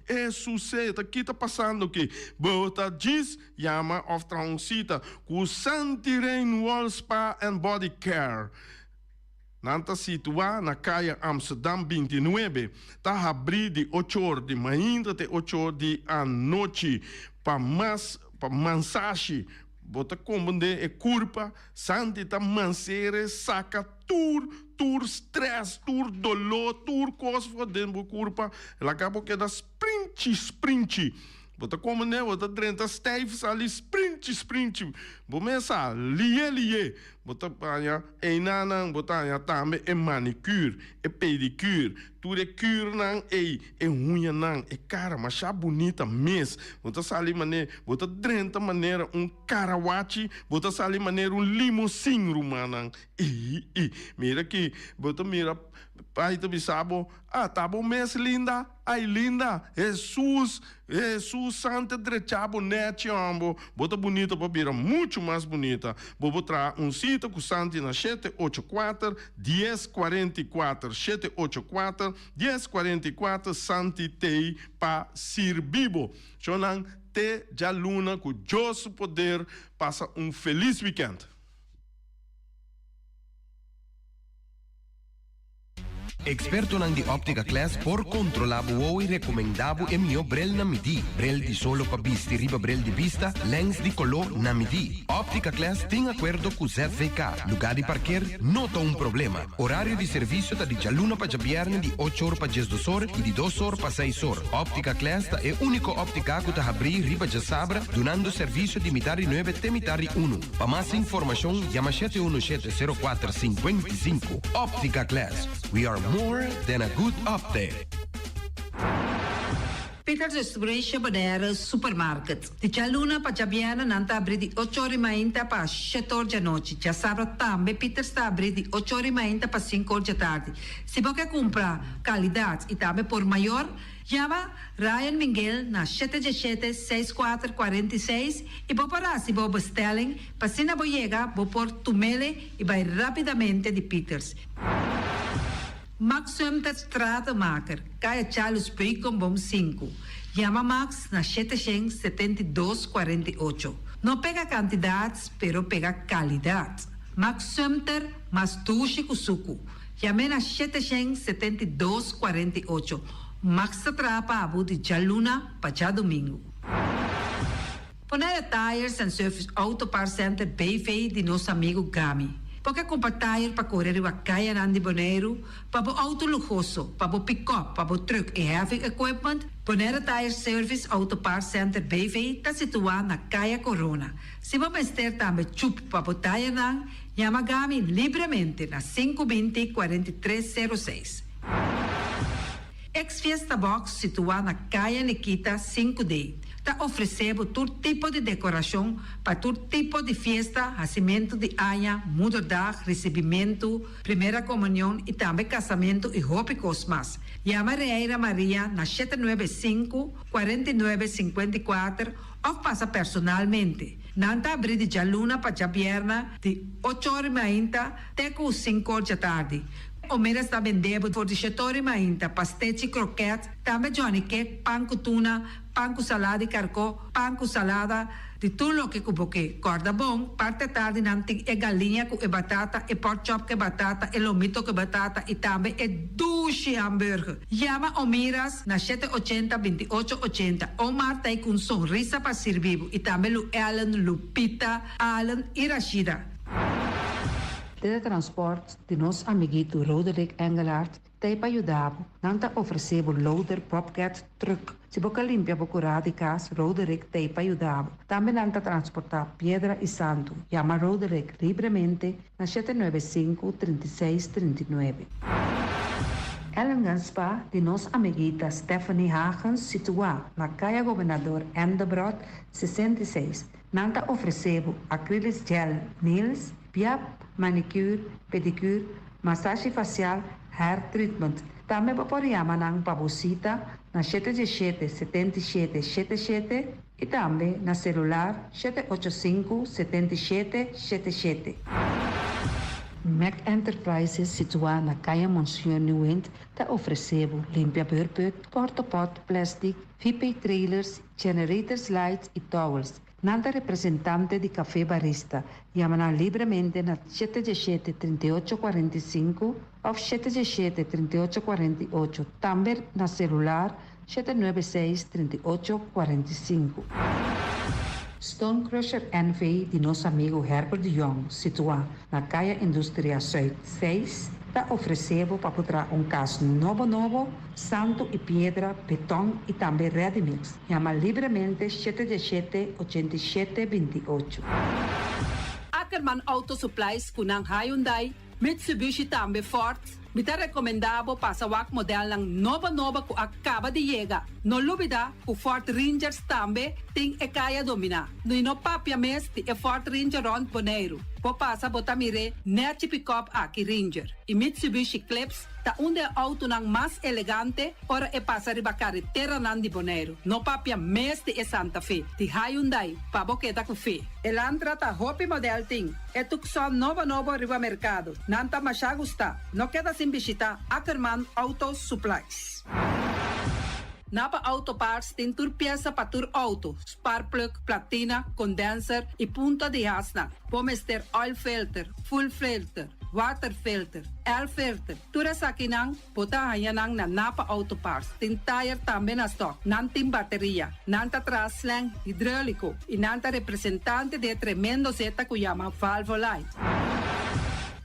é sucesso, aqui tá passando aqui. Bota diz, chama of transita, com Santirene Wall Spa and Body Care. Nanta situa na caia Amsterdam 29, tá abrir de 8 horas de manhã até 8 horas da noite, para massagem. Bota como de é curva, santi tá mansere, saca tur stress, tur dolor, tur coisa for dentro da curva, ela acaba que dá sprint. Bota como de, bota 30 staves ali, sprint. sprint. Bomesa, lie. Bota panha, nanang, bota também é manicure, é pedicure, tudo é cure nang, é unha nang, é cara, mas já bonita mesmo. Bota sali maneira, bota drenta maneira, karawachi, bota sali maneira, limousine rumanang. Mira aqui, bota mira, pai tu bisabo, tá bom mesmo, linda. Ai, linda, Jesus Santa Drechabo Nete Ambo, bota bonita para virar muito mais bonita. Vou botar sítio com Santi na 784-1044, 784-1044, Santi Tei para Sirbibo. Chonan te jaluna com Deus poder, passa feliz weekend. Experto nang di Optica Class por controlabo o recomendabo e mio brel na midi. Brel di solo pa bisti riba brel di vista, lens di color na midi. Optica Class tem acordo com ZVK. Lugar de parquear, nota problema. Horário de serviço da di Jaluna pa Jabierne di 8 horas pa 10 horas e di 2 horas pa 6 horas. Optica Class é único óptica que tá abrir riba de Sabra, donando serviço de mitari 9 te mitari 1. Para mais informação, chama 717-0455. Optica Class. We are more than a good update. Peter Distribution Bonera Supermarket. De Jaluna para Jabiana nanta abrir de 8 horas e meia para 7 horas da noite. Já sabe também Peter está abrir de 8 horas e meia para 5 horas da tarde. Se você quer comprar qualidade e também por maior, chama Ryan Miguel na 717-6446 e vou parar se vou bestelling para se não chegar, vou pôr tumele e vai rapidamente de Peters. Max Sumter Stratenmaker, Kaya Charles Bacon Bom 5. Chama Max na 772-48. Não pega quantidades, pero pega qualidade. Max Sumter, mas tuxe kusuku. Chama na 772-48. Max atrapa abu de Jaluna para domingo. Ponera Tires and Service Auto Parts Center BV de nosso amigo Gami. Porque comprar tire para correr e caia nandi boneiro, para o auto luxuoso, para o pick-up, para o truck e heavy equipment, Ponera Tire Service Auto Parts Center BV está situado na Caia Corona. Se você ter também chup para o tire nang, chama Gami livremente na 520-4306. Ex-Fiesta Box situado na Caia Nikita 5D. Está oferecendo todo tipo de decoração para todo tipo de festa, nascimento de anha, mudança, recebimento, primeira comunhão e também casamento e roupas mais. Chama Reira Maria na 795-4954 ou passa personalmente. Nanta abrir de Jaluna para Jabierna de 8 horas e meia até 5 horas da tarde. O mera está vendendo por 18 horas e meia, pastete croquete, também Johnny Cake, pão com tuna, pão com salada e carcó, pão com salada, de tudo o que cuboque. Corda bom, parte tarde nanti é galinha com batata, e pork chop com batata, e lomito com batata, e também é duche hambúrguer. Chama o Miras na 780-2880, ou Marta aí com sorriso para servir, e também o Ellen, Lupita, Alan e Rashida. Teletransport de nosso amiguito Roderick Engelhardt tem para ajudar. Nanta oferecemos loader, bobcat, truck. Se você limpia a curada de casa, Roderick tem para ajudar. Também nanta transportar pedra e santo. Chama Roderick livremente na 795-3639. Ellen Ganspa, de nossa amiguita Stephanie Hagens, situada na Caia Governador Endebrot 66. Nanta oferecemos acrylic gel, nails, piap, manicure, pedicure, massagem facial, hair treatment. Também pode chamar ng pabosita na 77-77-77 e também na celular 785-7777. Mac Enterprises, situada na Caia Monsieur Nieuwend, está oferecendo limpia beurput, porta-pot, plastic, VP trailers, generators, lights e towels. Nanta representante de Café Barista, chama livremente na 717-3845 ou 717-3848, também na celular 796-3845. Stone Crusher NV de nosso amigo Herbert de Jong, situado na Caia Indústria Zuid 6, Nanta oferecemos para botar caso novo, santo e pedra, betão e também ready mix. Chama livremente 717-8728. Ackerman Auto Supplies kunang Hyundai, Mitsubishi tambe Ford. Mita recomendabo para sa wak model ng nova ko acaba de llegar. No lubida ku Ford Rangers tambe ting kaya domina. No papia mes ti Ford Ranger Ron Bonaire. Popasa botamire net pick-up aki Ranger. E Mitsubishi Clips ta unde auto ng mas elegante ora pasa riba carretera nan di Bonaire. No papia mes ti Santa Fe. Ti Hyundai pa boketa ku fe. Elantra ta hopi model ting. Etukson novo riba mercado. Nanta masya gusta. No queda sin visita Ackerman Auto Supplies. Napa Auto Parts tem tur pieza para tur auto, spark plug, platina, condenser e punta de hasna. Pomester oil filter, full filter, water filter, air filter. Tura sa kinang, puta hayanang na Napa Auto Parts. Tem tire também na stock, nantim bateria, nanta traslang hidráulico e nanta representante de tremendo zeta que chama Valvoline.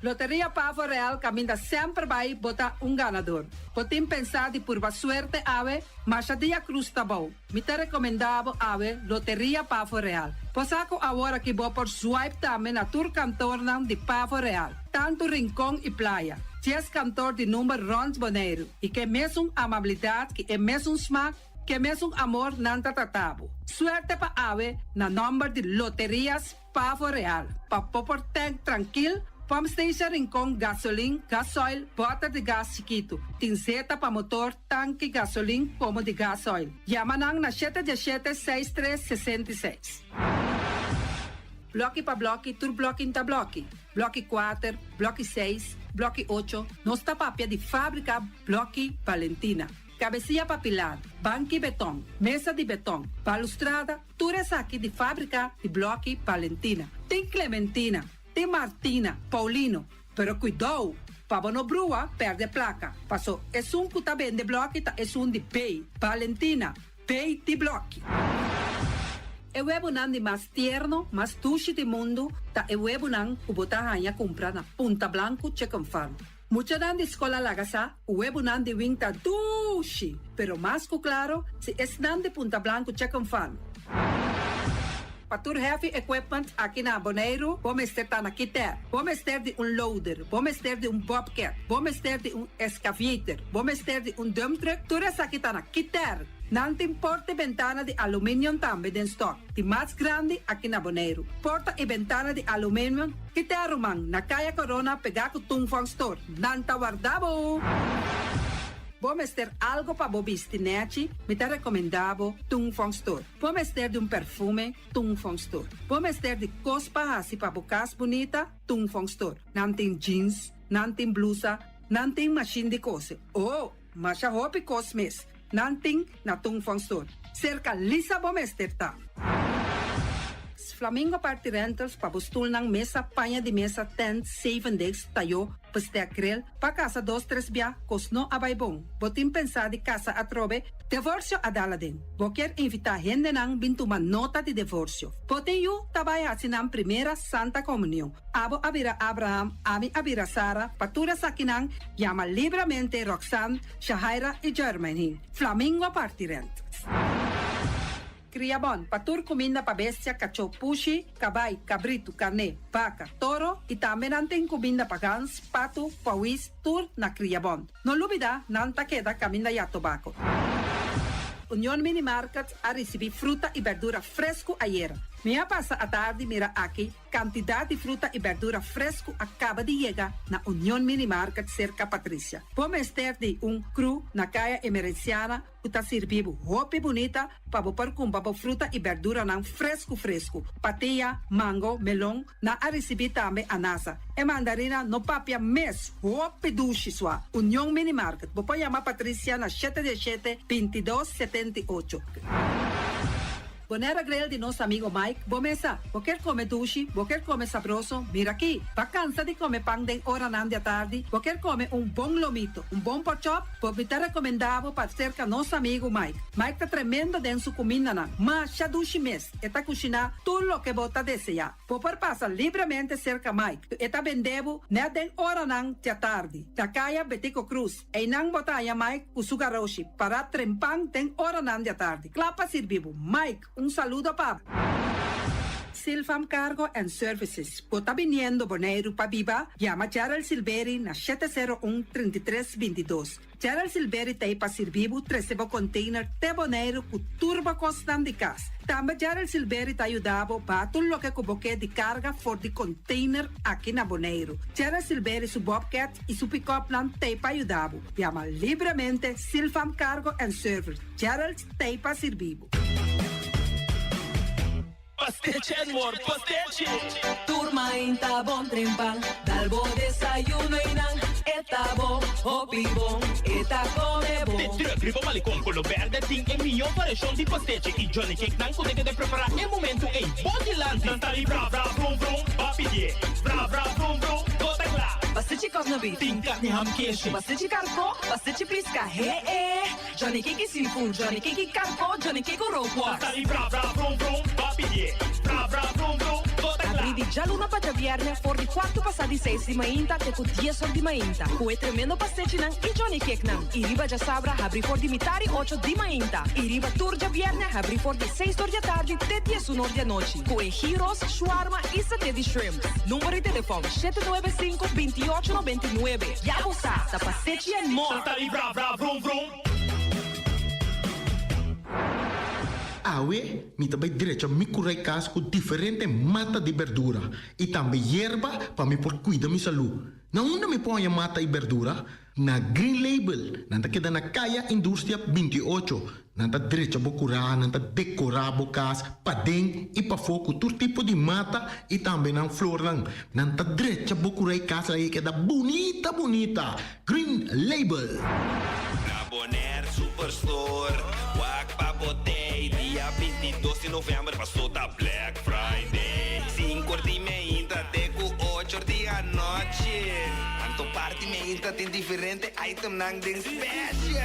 Loteria Pavo Real caminha sempre vai botar ganador. Potem pensar de por suerte ave, mas a dia cruz tá bom. Me te recomendava ave Loteria Pavo Real. Posaco agora que vou por swipe também na tour cantor de Pavo Real. Tanto Rincón e Playa. 10 cantor de número Rons Bonaire. E que mesmo amabilidade, que é mesmo smack, que mesmo amor nanta tratabo. Suerte pa ave na número de Loterias Pavo Real. Pa popor tank tranquilo. Pump station Rincón, gasolina, gasoil, bota de gás chiquito. Tinzeta para motor, tanque, gasolina, como de gasoil. Yamanang na 717-6366. Bloque para bloque, tur bloque inta bloque. Bloque 4, bloque 6, bloque 8. Nossa papia de fábrica, bloque Valentina. Cabecilla papilar, banco e betão, mesa de betão, balustrada, tudo isso aqui de fábrica de bloque Valentina. Tem Clementina. Tem Martina, Paulino, pero cuidado, para não brua, perde placa. Passou, é que tá bem de bloco, tá é de pay. Valentina, pay de bloco. É webo nan de mais tierno, mais tushi de mundo, tá é webo nan o botar rainha comprar na Punta Blanco Chicken Farm. Mucha nan de escola lagasa, o webo nan de wing tá tushi, pero mais claro, se é nan de Punta Blanco Chicken Farm. Patur heavy equipment aqui na Bonaire, vamos ter na Kiter, vamos ter de loader, vamos ter de bobcat, vamos ter de excavator, vamos ter de dump truck, tudo isso aqui tá na Kiter. Não tem porta e ventana de alumínio também em stock. De mais grande aqui na Bonaire. Porta e ventana de alumínio, Kiter man, na Caia Corona, pegar com Tungfang Store. Não tá guardado. Vamos ter algo para bobistinete, me te recomendavo Tungfang Store. Vamos ter de perfume, Tungfang Store. Vamos ter de cospa assim para bocas bonita, Tungfang Store. Não tem jeans, não tem blusa, não tem machine de coser. Oh, mas a roupa cosmes, não tem na Tungfang Store. Cerca lisa vamos ter tá. Flamingo Party Rentals para bustul ng mesa, panha de mesa, tent, 7 days, tayo, paste akrel, pa casa 2-3 bia, kosno abay bong. Botim pensa de casa atrobe, divorcio adala din. Boker invita gente nang bintuman nota de divorcio. Poteyu tabay hasinang primera Santa Comunión. Abo abira Abraham, ami abira Sara, patura sa kinang, llama libremente Roxanne, Shahaira y Germany. Flamingo Party Rentals. Criabon, patur comida para bestia, cachorro, pushi, cabay, cabrito, carne, vaca, toro e também tem comida para gans, pato, pauis, tur na Criabon. Não lubida, não ta queda caminda ya tobacco. União Mini Market a receber fruta e verdura fresco ayer. Minha passa a tarde mira aqui, quantidade de fruta e verdura fresco acaba de chegar na União Mini Market cerca Patrícia. Vamos ter de cru na caia emergenciana, que está servindo roupa bonita para pôr com fruta e verdura não fresco. Patia, mango, melão, na a receber também anasa. E mandarina no papia mês, roupa duche sua. União Mini Market. Vou chamar Patrícia na 717-2278. poner a grill de nosso amigo Mike. Bomesa, vou quer comer sushi, vou quer comer sabroso. Mira aqui, tá cansa de comer pão de hora nan de tarde, vou quer comer bom lomito, bom pork chop, vou me recomendável para ser com nosso amigo Mike. Mike tá tremendo dentro sua comida nan, mas já dushi mes, eta cozinhar tudo o que bota desejar. Vou passar livremente cerca Mike, eta vendebo na den hora nan de tarde. Da caia Betico Cruz, e nan botaya Mike usugaroshi para trempang den hora nan de tarde. Clapa servivo. Mike, saludo para Silfam Cargo and Services. Bota viniendo Bonaire para Viva, llama Gerald Silveri na 701-3322. Gerald Silveri tem para servir 13 container de Bonaire com turbo constante de gas. Também Gerald Silveri te ajudava para tudo o que cuboque de carga for de container aqui na Bonaire. Gerald Silveri, su Bobcat e su pick-up plan te para ajudava. Llama livremente Silfam Cargo and Services. Gerald te para servir. Pastiche, amor, pastiche. Turma inta bom trempang, dal bo desayuno inang, eta bom, hopi bom, eta come bom. Te truck, malicom, color verde, ting e mio paixão de pastiche. E Johnny Cake não consegue de preparar em momento em bom lance. Não tá ali, bra, bra, brum, brum, papi, bra, bra, brum, brum, toda lá. Pastiche cosna beef, ting carne ham queijo. Pastiche carco, pastiche pisca, Johnny Cake seafood, Johnny Cake carco, Johnny Cake ropo. Tá ali, bra, bra, brum, brum, papi, bra, bra, brum, brum, toda lá. Abri di già l'una para viernes, for di 4 passati 6 di mainta, te cu 10 di mainta. Cu tremendo pastiche nan, e Johnny Cake nan. I riba già sabra, abri for di mitari 8 di mainta. I riba turgia viernes, abri for di 6 di tarde, te 10 di noche. Cu gyros, shawarma e satè di shrimp. Numero di telefono 795-2899. Ya lo sa, da pastiche and more. Tá ali, bra, bra, brum, brum. Awe, mi também direito a me curar casa com diferente mata de verdura e também erva para me por cuidar da minha saúde. Na onde me põe a mata e verdura? Na Green Label, nanta queda na Caia Indústria 28. Nanta direito a curar, nanta decorar a casa, para dentro e para fogo, todo tipo de mata e também na flor. Nanta direito a curar casa aí queda bonita, bonita. Green Label. Na Bonaire Superstore, wak pa botei, dia 22 de novembro passou da Black Friday. 5 de meinta até com 8 de a noite. Anto parte meinta tem diferente item nang ding special.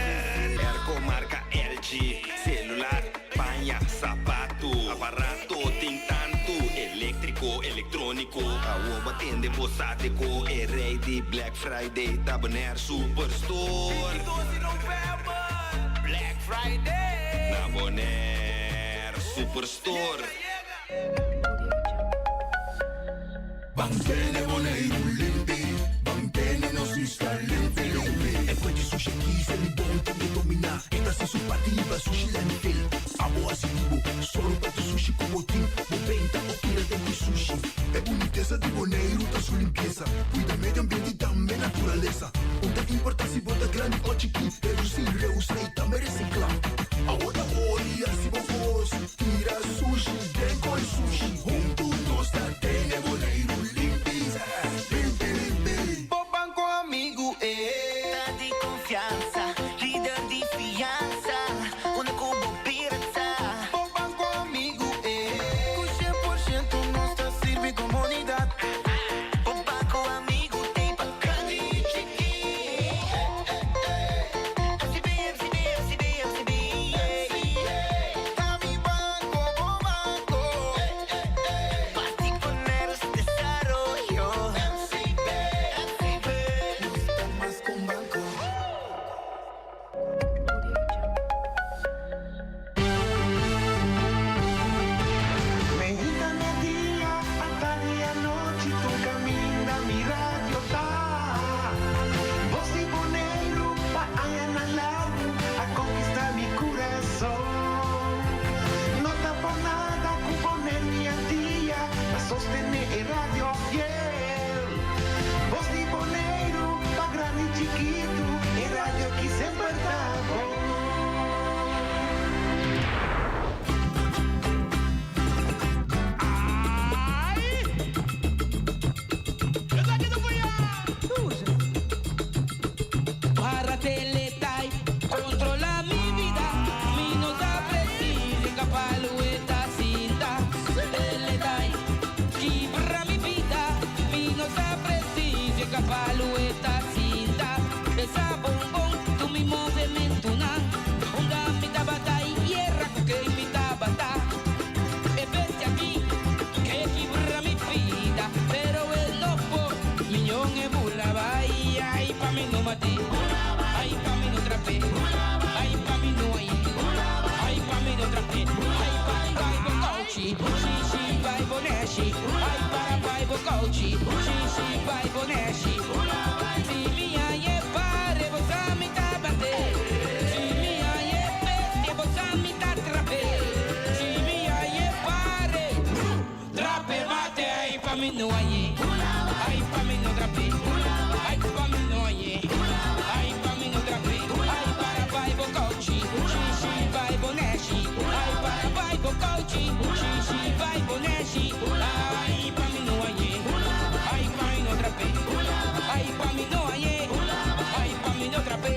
Erco marca LG, celular, panha, sapato, aparato, tem tanto, elétrico, eletrônico. A uva tende bossático, é rei de Black Friday, tá Bonaire Superstore. 22 de novembro, Black Friday, na Bonaire Superstore. Bangkene Bonaire limpi, bangkene no sista limpi limpi. E poi di sushi chi se li buon di dominar. E da su pativa sushi landfill. Amo asibo, solo per sushi como team. Moventa o kira de mi sushi. E boniteza di Bonaire tá su limpieza. Cuida medio ambiente e também natureza. Onde importa se bota grande ou chiquinho. Reduzir, reusar e também reciclar. Agora oi, assim vamos. Tira sushi, deco e sushi. Junto nós da Tene Bonaire. De confiança, líder de fiança, onde como pirata. O banco amigo é com 100% nossa serve comunidade. O banco amigo tem pra grande e chiquinho. FCB, tá mi banco, bom banco. Particular desarrollo. FCB, no está más con banco. Medita no dia, a tarde e a noite, tu caminha, mi radio tá. Você boneiro, pa na largo, a conquistar mi coração. Não tá por nada com poner minha dia, a sostener el radio fiel. Você boneiro, pa grande e chiquito, el radio que sempre tá bom. Para teletai, controla mi vida, mi no da presión, capaz lueta no aye. Ay, pa' mí no trape. Ay, pa' mí no aye. Ay, pa' mí no trape. Ay, para Bible coaching. She, Bible nashi. Ay, para Bible coaching. She, Bible nashi. Ay, pa' mí no aye. Ay, pa' mí no trape. Ay, pa' mí no aye. Ay, pa' mí no trape.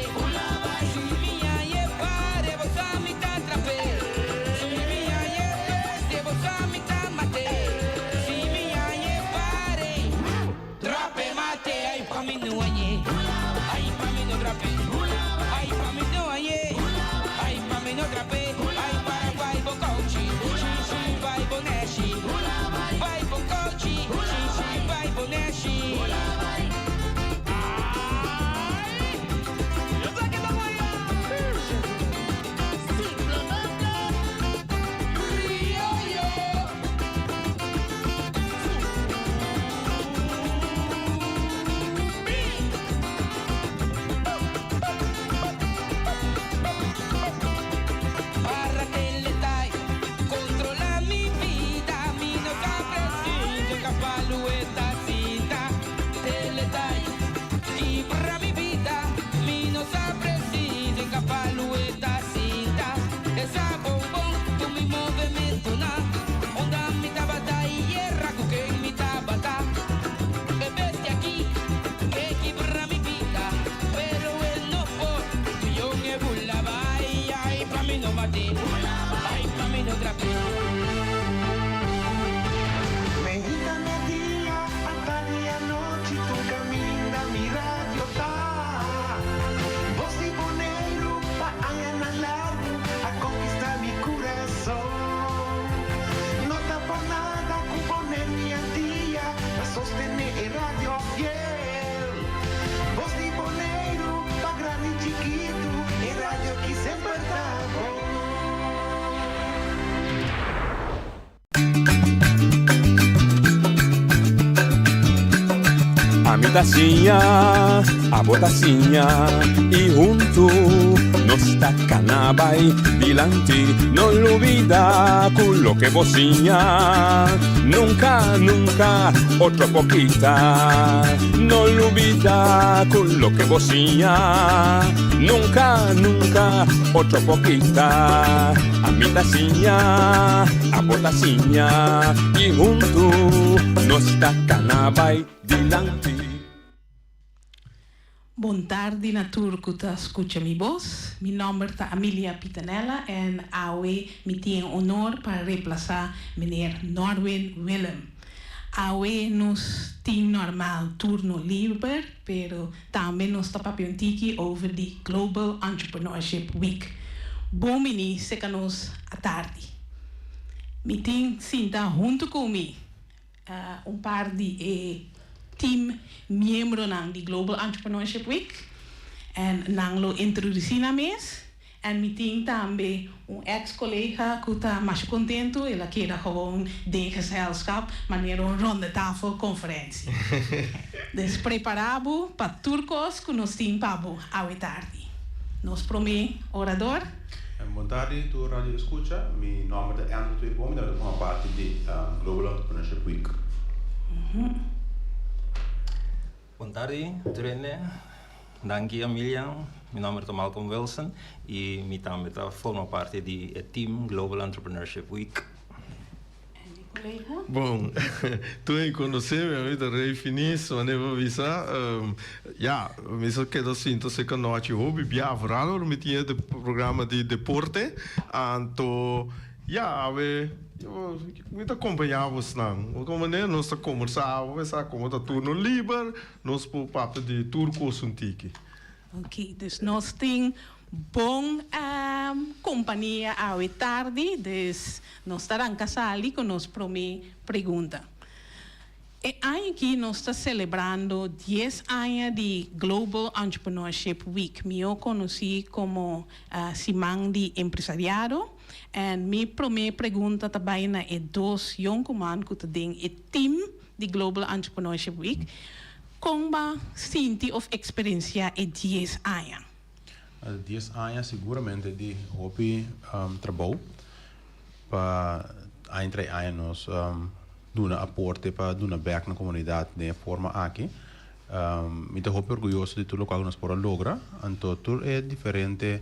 Si mi aye pare, vos a mi ta trape. Si mi aye peste, vos a mi ta mate. Si mi aye pare, trape mate. Ay, pa' mí no aye. Ay, pa' mí no trape. Ay, pa' mí no aye. Ay, pa' mí no trape. Ay, para Bible coaching. She, Bible nashi. Bible coaching. She, Bible nashi. Para teletai, controla mi vida, mi no capriccio, capalueta cita. Teletai, quebra mi vida, mi no capriccio, capalueta cita. Esa bombón, tu mi movimiento na, onda mi tabata y hierra, que mi tabata. Bebete aquí, que quebra mi vida, pero él no por, yo me burlaba, ay, pa' mí no mate, ay, pa' mí no trape. Medita día, hasta día noche, tu camina mi radio ta. Voz de boneiro, pa allá en largo, a conquistar mi corazón. No tapa nada, con poner mi día, a sostener el radio fiel. Voz de boneiro, pa grande y chiquito, el radio que siempre está bom. A mi tacinha, a botacinha e junto nos tacanabay dilante, no olvida con lo que vocinha, nunca, nunca otro poquita, no olvida con lo que vocinha, nunca, nunca otro poquita. A mi tacinha, a botacinha e junto nos tacanabay dilante. Buon tardi na turcuta, escucha mi voz. Mi nombre es Amelia Pitanella en AOE me tiene honor para reemplazar meneer Norwin Willem. AOE nos team normaal turno libre, pero también nos está papiontiki over the Global Entrepreneurship Week. Bomini se canos a tarde. Mi team sinta junto comigo par de team membro ng the Global Entrepreneurship Week en nang lo introduci na mes en meeting tambe ex-collega que está mais contento ela queira gewoon de gezelschap manier een ronde tafel conferentie. Dus preparabo para turcos que nos team pabo awe tarde. Nos prome orador. Buon tardi, tu radio escucha. Mi nombre es Andrew Tuipom, da uma parte de Global Entrepreneurship Week. Buon tardi, Turenne. Danke, Emilian. Mi nome é Malcolm Wilson e mi também formo parte do team Global Entrepreneurship Week. Bom, tu em conhecer minha vida rei finis, mas eu visa, ja, mesmo que eu sinto se que nós hobby biavral, eu me tinha de programa de deporte, então, ja, we te acompanhamos não, como né, nós conversávamos, como tá turno livre, nós por parte de turco suntiki. Ok, dus nós tem bom companhia ao tarde, dus nós estarão casali com nos prome pergunta. E aqui nós está celebrando 10 anos de Global Entrepreneurship Week. Eu conheci como Simão de Empresariado. E minha primeira pergunta também é dois jongman que têm o team de Global Entrepreneurship Week. Como sente of experiência é 10 anos? 10 anos seguramente de hobby trabalho para entre anos doen aporte para doen back na comunidade de forma aqui. Me tô orgulhoso de tudo o que nós podemos lograr. Então, tudo é diferente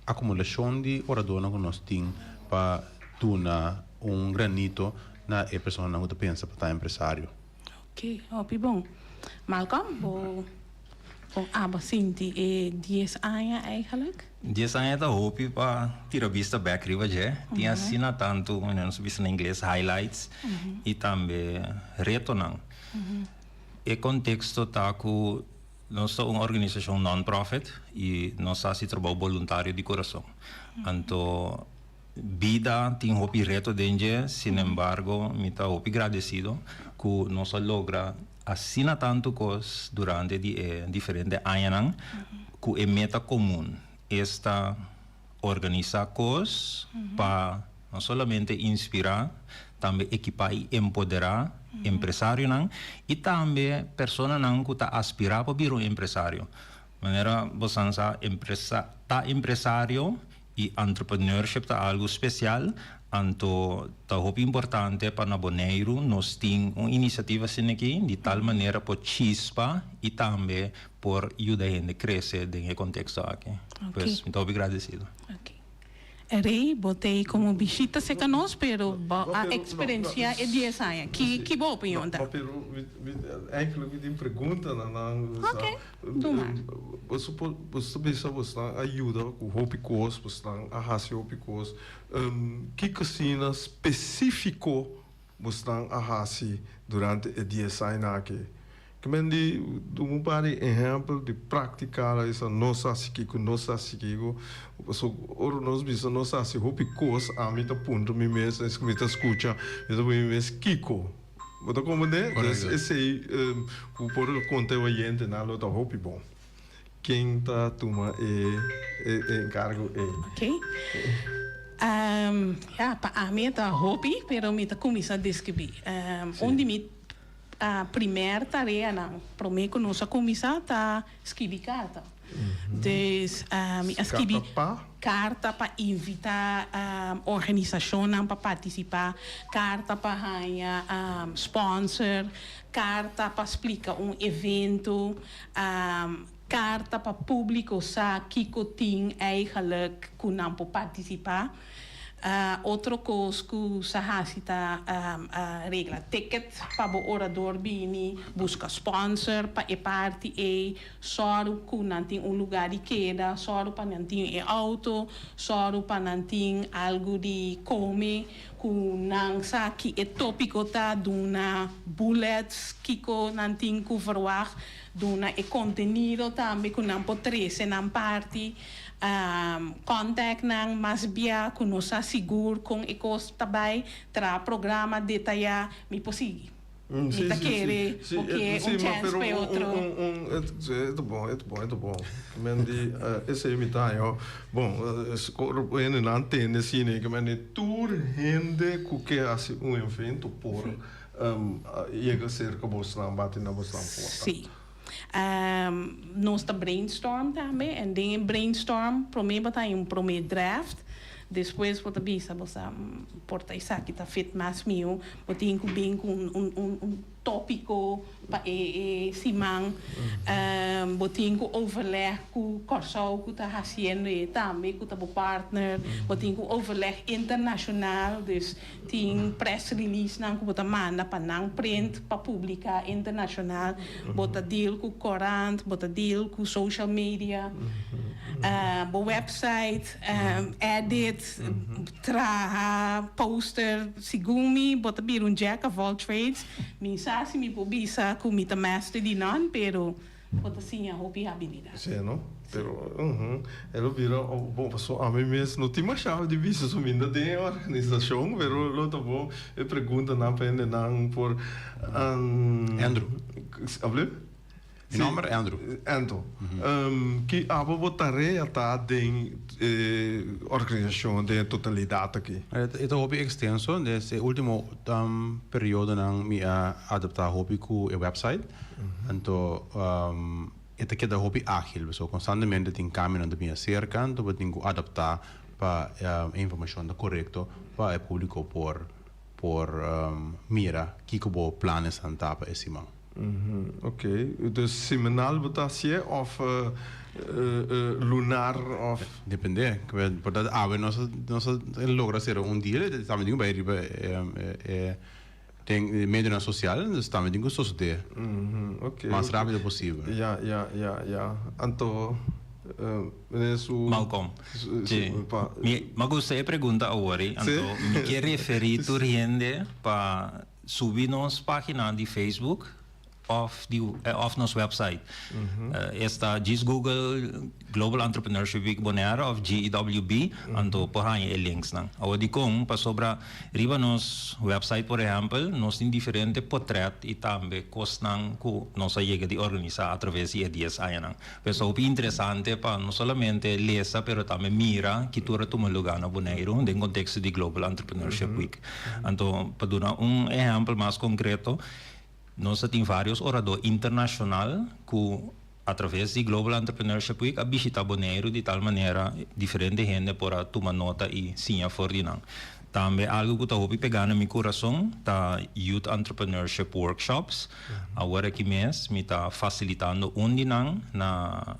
acumulação de oradores que nós temos para dar granito na pessoa que pensa para estar empresário. Ok, bom. Malcolm, vou Sinti 10 anos eigenlijk? 10 anos da hopi para tirar vista back riva já. Tinha assina tanto, nós vista em inglês highlights e também retornam. E contexto tá que nós somos uma organização non-profit e nós fazemos trabalho voluntário de coração. Então, vida tem hopi reto dentro, sin embargo, me tá hopi agradecido que nós logra assina tanto coisas durante diferentes anos que é meta comum esta organizar coisas para não somente inspirar, também equipar e empoderar empresário e também pessoas que tá aspirar para vir empresário. Maneira você tá empresário e entrepreneurship tá algo especial. Então, é muito importante para Bonaire, nós temos uma iniciativa assim aqui, de tal maneira para chispa e também por ajudar a gente a crescer nesse contexto aqui. Pois, muito agradecido. Rei, botei como bichita seca nós, pero a experiência é 10 anos. Que boa opinião dá? Eigenlijk die pergunta Ok, doe maar. Você pensa você ajuda com hopicos, você a raça hopicos. Que cocina específico você a raça durante o dia sai aqui? Que men di um par de exemplo de praticar essa nossa psiquico, so oro nós bisa nossa se hopicos a mim tá ponto me mesmo me tá escuta me tá me mesmo kiko. Você compreende? Esse o por conta o gente na lo tá hopi bom. Quem tá toma encargo Ok. Para mim tá hopi, pero me tá começar a descrever. Onde me a primeira tarefa para mim que nós começar a escrever carta. Então, escrever carta para invitar a organização para participar, carta para ganhar sponsor, carta para explicar evento, carta para público saber que tem eigenlijk que não pode participar. Outra coisa que se está regla ticket para o orador bini busca sponsor para a parte só que não tem lugar de queda, só para não tem auto, só para não tem algo de comer, que não sabe que é tópico tá duna bullets que não tem que verwacht, duna é conteúdo também que não pode trazer na parte. Contact nang mas bia kuno sa seguro kung ikos tabay tra programa detalhar me posigi. Sim, porque chance para outro. É bom. Mendi esse imitaio. Bom, ele não tem assim, que mendi toda gente que hace evento por chega cerca Boslan, bate na Boslan porta. Sim. Nós tá brainstorm também, e dentro brainstorm, primeiro tá primeiro draft, depois você bisa você porta isso aqui tá feito mais meu, você tem que bem com tópico para simang, você tem que overleg com o corso que tá fazendo e também com o partner, você tem que overleg internacional, dus tem press release não que você manda para não print para publicar internacional, você deal com corante, você deal com social media, website, edit, poster, sigumi, você bir jack of all trades, mensagem me publica com mita mestre de não, pero você sim a habilidade. Sim, não? Pero, ela vira, bom, pessoal, a mim mesmo não tem uma chave de vista, só ainda tem organização, pero lo tá bom, eu pergunto não para ele não por Andrew. Hable? Meu nome é Andrew. Que a tarefa está em organização de totalidade aqui. É um hobby extenso, nesse último período não me adaptar hobby com o website. Então, é que é hobby ágil, so constantemente tem caminho de minha cerca, então tem que adaptar para a informação correta para o público por por mira kikubo planes aan tapa esiman. Oké, dus seminal betasie of lunar of... Depende, por dat ave no se logra hacer un día, estamos digo bij medio social, dus estamos digo sociedad. Okay, Más rápido posible. Ja. Anto Malcolm. Sí. Me gustaría preguntar ahora, Anto, me quiere referir tu gente para subirnos página de Facebook of nos website. Está just Google Global Entrepreneurship Week Bonaire of GEWB, anto porran e links nan. Awa di kong pa sobra riba nos website por ejemplo, nos tem diferente portrait e tambe kos nan ku nos llega de organizar através de dias ayan. Pues é interessante pa não solamente lesa, pero também mira que tu retoma lugar na Bonaire em contexto de Global Entrepreneurship Week. Anto para dar exemplo mais concreto, nós temos vários oradores internacionais que, através de Global Entrepreneurship Week, a visitar Bonaire de tal maneira diferente gente para tomar nota e sim a fordinar. Também algo que eu pegar no meu coração tá Youth Entrepreneurship Workshops. Agora que mês me está facilitando dinang na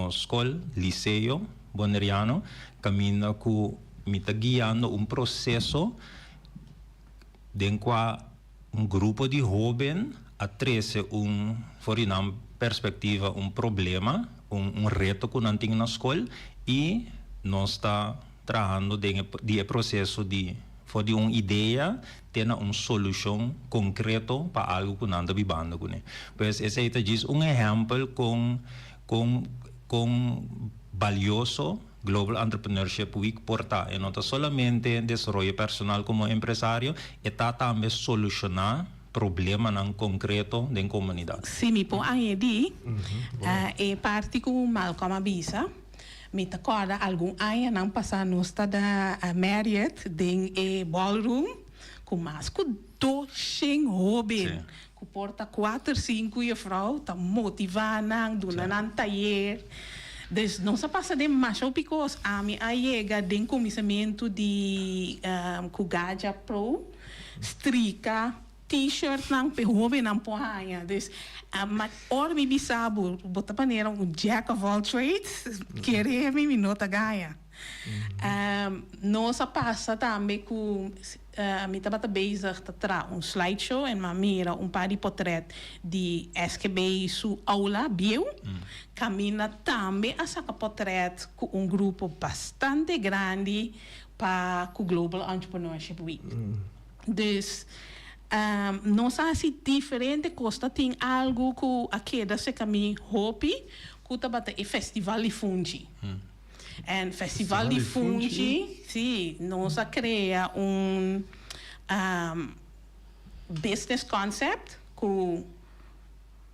escola, liceu bonaireano, caminho que me está guiando processo de qual grupo de jovens atrese for uma perspectiva, problema, reto que não tem na escola e nós está trabalhando de processo de uma ideia, ter uma solução concreta para algo que não está vivendo. Pois esse é exemplo com valioso Global Entrepreneurship Week porta e não está solamente desenvolvimento personal como empresário, está também solucionar problema não concreto da comunidade. Sim, me põe aí é parte que o Malcolm avisa. Me recorda algum ano não passar nós está da Marriott em ballroom com mais que 200 jovens que porta 4, 5 e frau tá motivando, dando taller. Dus não se passa de mais because a mim chega de começamento de Kugaja Pro, strica, t-shirt não perrobe não porranha. Dus mas ora me bisabo, bota maneira jack of all trades, querer me nota ganha. Não se passa também com me estava bezig te tra slideshow en maar mira par de portret de SKB su aula bio camina também a saca portret com grupo bastante grande para o Global Entrepreneurship Week. Dus não sei se diferente costa tem algo que aqui da se caminho hopi que tá bata e festival de fungi. En Festival de Fungi, sim, nós cria business concept que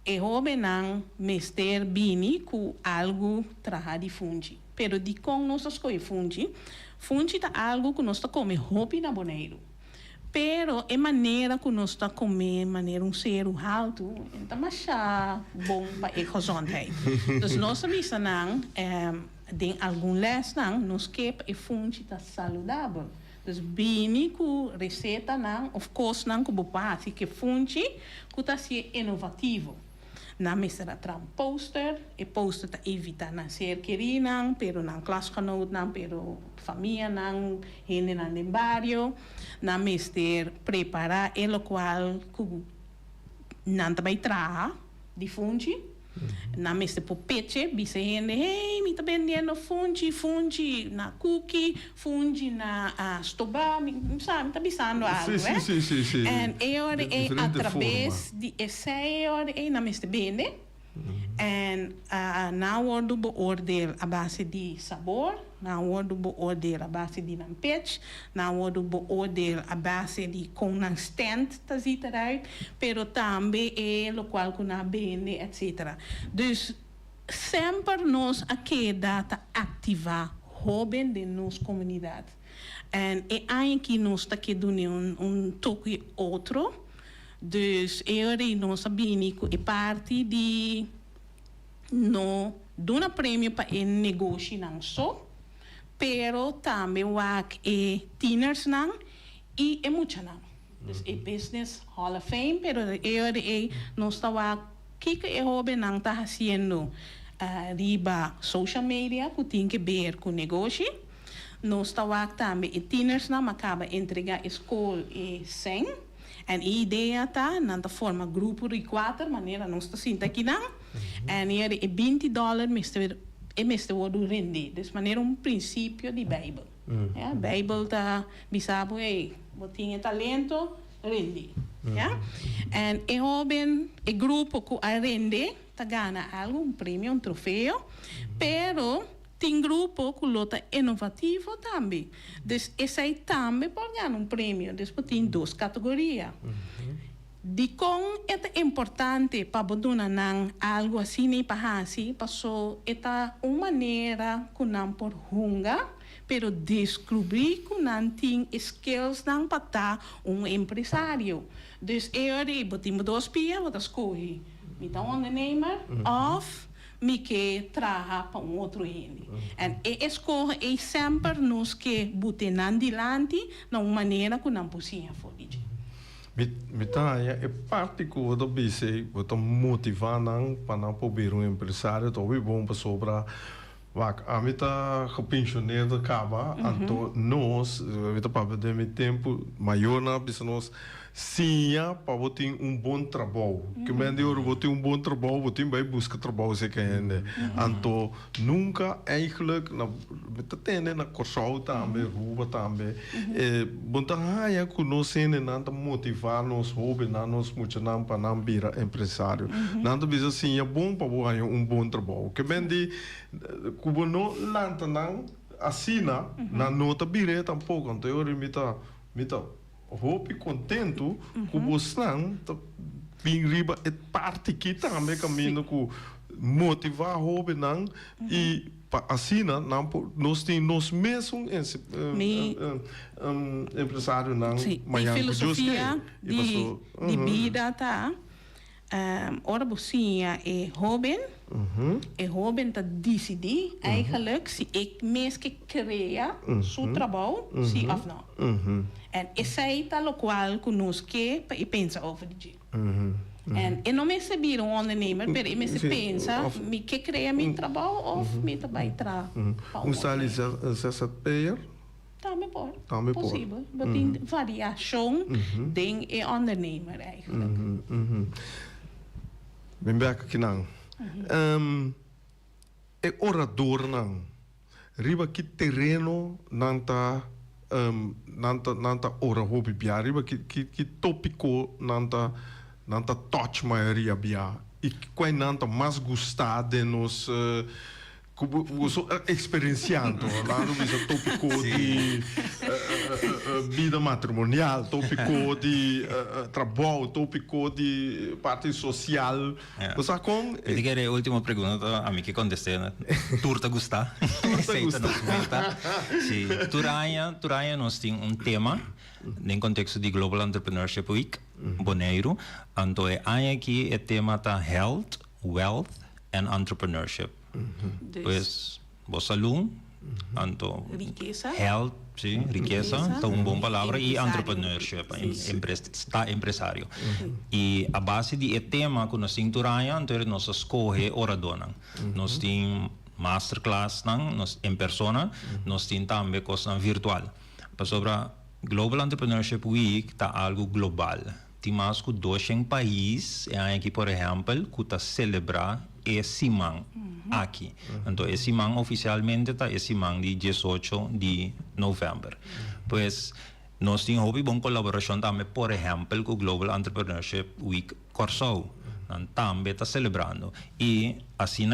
é não mister bini com algo trabalhar de fungi. Pero de com nós escolhe fungi tá algo que nós tá come hobby na Bonaire. Pero é maneira que nós está comer, maneira ser alto, então mais bom para a gezondheid. Dus nós sabemos não tem algum les não nos que é fungi tá saudável. Dus bini ku receita não, of course não que bopa, assim que fungi que tá se inovativo. Na mestra tra poster, e poster tá evita na ser querinan, pero na klasgenoot não, pero família não, gente não de barrio, na mestra preparar el qual ku não também tra de fungi. Na mestre popete, bisa gente, hey, me tá vendendo fungi na cookie, fungi na stoba, sabe, tá bisando algo, Sim. E ora é através de esse ora é na mestre vende. En na worden beoordeeld a base de sabor, na worden beoordeeld a base de een pitch, na worden beoordeeld a base de com een stand, dat ziet eruit, pero também é lo qual com a bene, etc. Dus sempre nós aqui data ativa jovem de nossa comunidade. En é aí que nós está aqui dando toque outro. Dus eu não sabia que é parte de não dar um prêmio para o negócio não só, pero também o é tieners não e é muito não. Dus Business Hall of Fame, pero no estaba que joven não está haciendo riba social media, que tem que ver com negócio. Nós estava também tieners na acaba entregar escola e sem. En a ideia tá na forma grupo de 4 maneira nós está sinta aqui não. En hier é $20 mestre o rende. Dus maneira princípio de Bible. Ja, Bible tá bisabo botinha talento rende. Ja? En e hoben e grupo que a rende tá gana algo prêmio, troféu, pero tem grupo que lota inovativo também. Dus esse aí também pode ganhar prêmio. Depois tem 2 categorias. De com é importante para botar algo assim nem para assim, passou é uma maneira que não por hunga, pero descobrir que não tem skills não para estar empresário. Dus eu botar 2 pia, vou escolher. Então ondernemer of me que traga para outro ende. E escolha é sempre nos que botem adiante na maneira que não possível fazer. É parte que eu disse, eu motivar para não poder empresário, então é bom para sobrar. A mim tá pensioneiro acaba, então nós, para ter tempo maior na nós sim, para ter bom trabalho. Que me diz, eu ter bom trabalho, eu vai buscar trabalho se quer. Então nunca eigenlijk na tende na corso também, ruba também. Bom tá aí que nós sendo nada motivar nos hobby, nós muito não para não virar empresário. Nada bisa sim é bom para ganhar bom trabalho. Que me diz, como não lanta não assina, não tá viré tampouco. Então eu me tá hoop contento que você não vem riba é parte que também caminho que motivar hoop não e assim nós temos mesmo empresário não mas a filosofia de vida tá ora você é jovem é jovem tá decidir eigenlijk se ik mesmo que cria seu trabalho se of não. En esse aí tá o qual conosco que pensa over de en não me se ondernemer, pero me se pensa me que cria meu trabalho ou me trabalho tra. Salário ZZP'er? Também pode. Possível. Maar tem variação ding e ondernemer eigenlijk. Ben werk aqui não. É orador não. Riba que terreno não tá nanta ora hobby bia riba que tópico nanta touch maioria bia e qual nanta mais gostar de nos experienciando lá no mesmo tópico de vida matrimonial, tópico de trabalho, tópico de parte social. Você com? Eu digo a última pergunta a mim que contestei, né? Turta gostar. Aceita nos comenta. Sim. Turaya nós tem tema no contexto de Global Entrepreneurship Week, Bonaire. Então aqui é tema tá health, wealth and entrepreneurship. Pues vos salud, anto health, sí, riqueza, tá bom palavra e entrepreneurship, empresário. E a base de tema que nós cinturaya, então nós escolhe orador, nós tem masterclass nós em persona, nós tem também coisa virtual. Para sobre Global Entrepreneurship Week tá algo global. Tem mais que 200 países, aqui por exemplo, que tá celebrar esse man aqui. Então esse man oficialmente está esse man de 18 de novembro. Pois nós temos uma boa colaboração também, por exemplo, com o Global Entrepreneurship Week Corso. Também está celebrando. E assim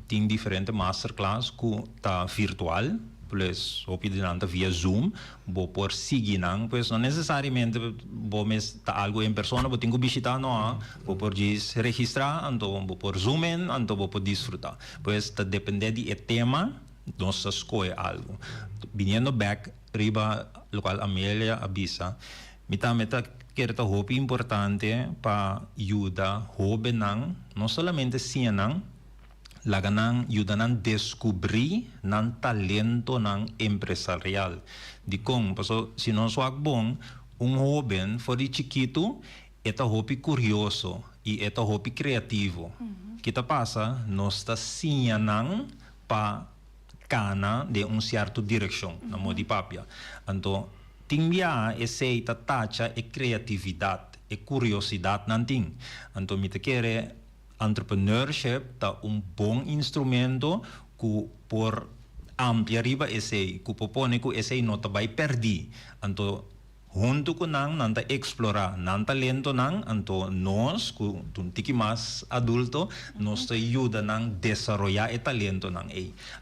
tem diferentes masterclass que está virtual. Pues opinando via Zoom, vou por seguir, pues não necessariamente vou estar algo em persona, vou ter que visitar, não, vou por registrar, então vou por Zoom, então vou por desfrutar. Pues está depende de tema, nós escolhe algo. Vindo back, riba, local Amélia avisa, me também quero ter hope importante para ajudar hope não somente sinang laganang ayudan descobrir nan talento nan empresarial. Di kong, paso si non swag bong, joven, for de chiquito, é hobby curioso e é hobby criativo. Kita passa, nós está sinhanang para cana de certa direção, na modo de papia. Então, tinha esse tacha é criatividade, é curiosidade nanting. Então, me te quer entrepreneurship tá bom instrumento que por ampliar esse, que propõe que esse não tá vai perder. Então, junto com nanta explorar nan talento anto nós ku tiki mais adulto nos te ajuda nang desarrollar e talento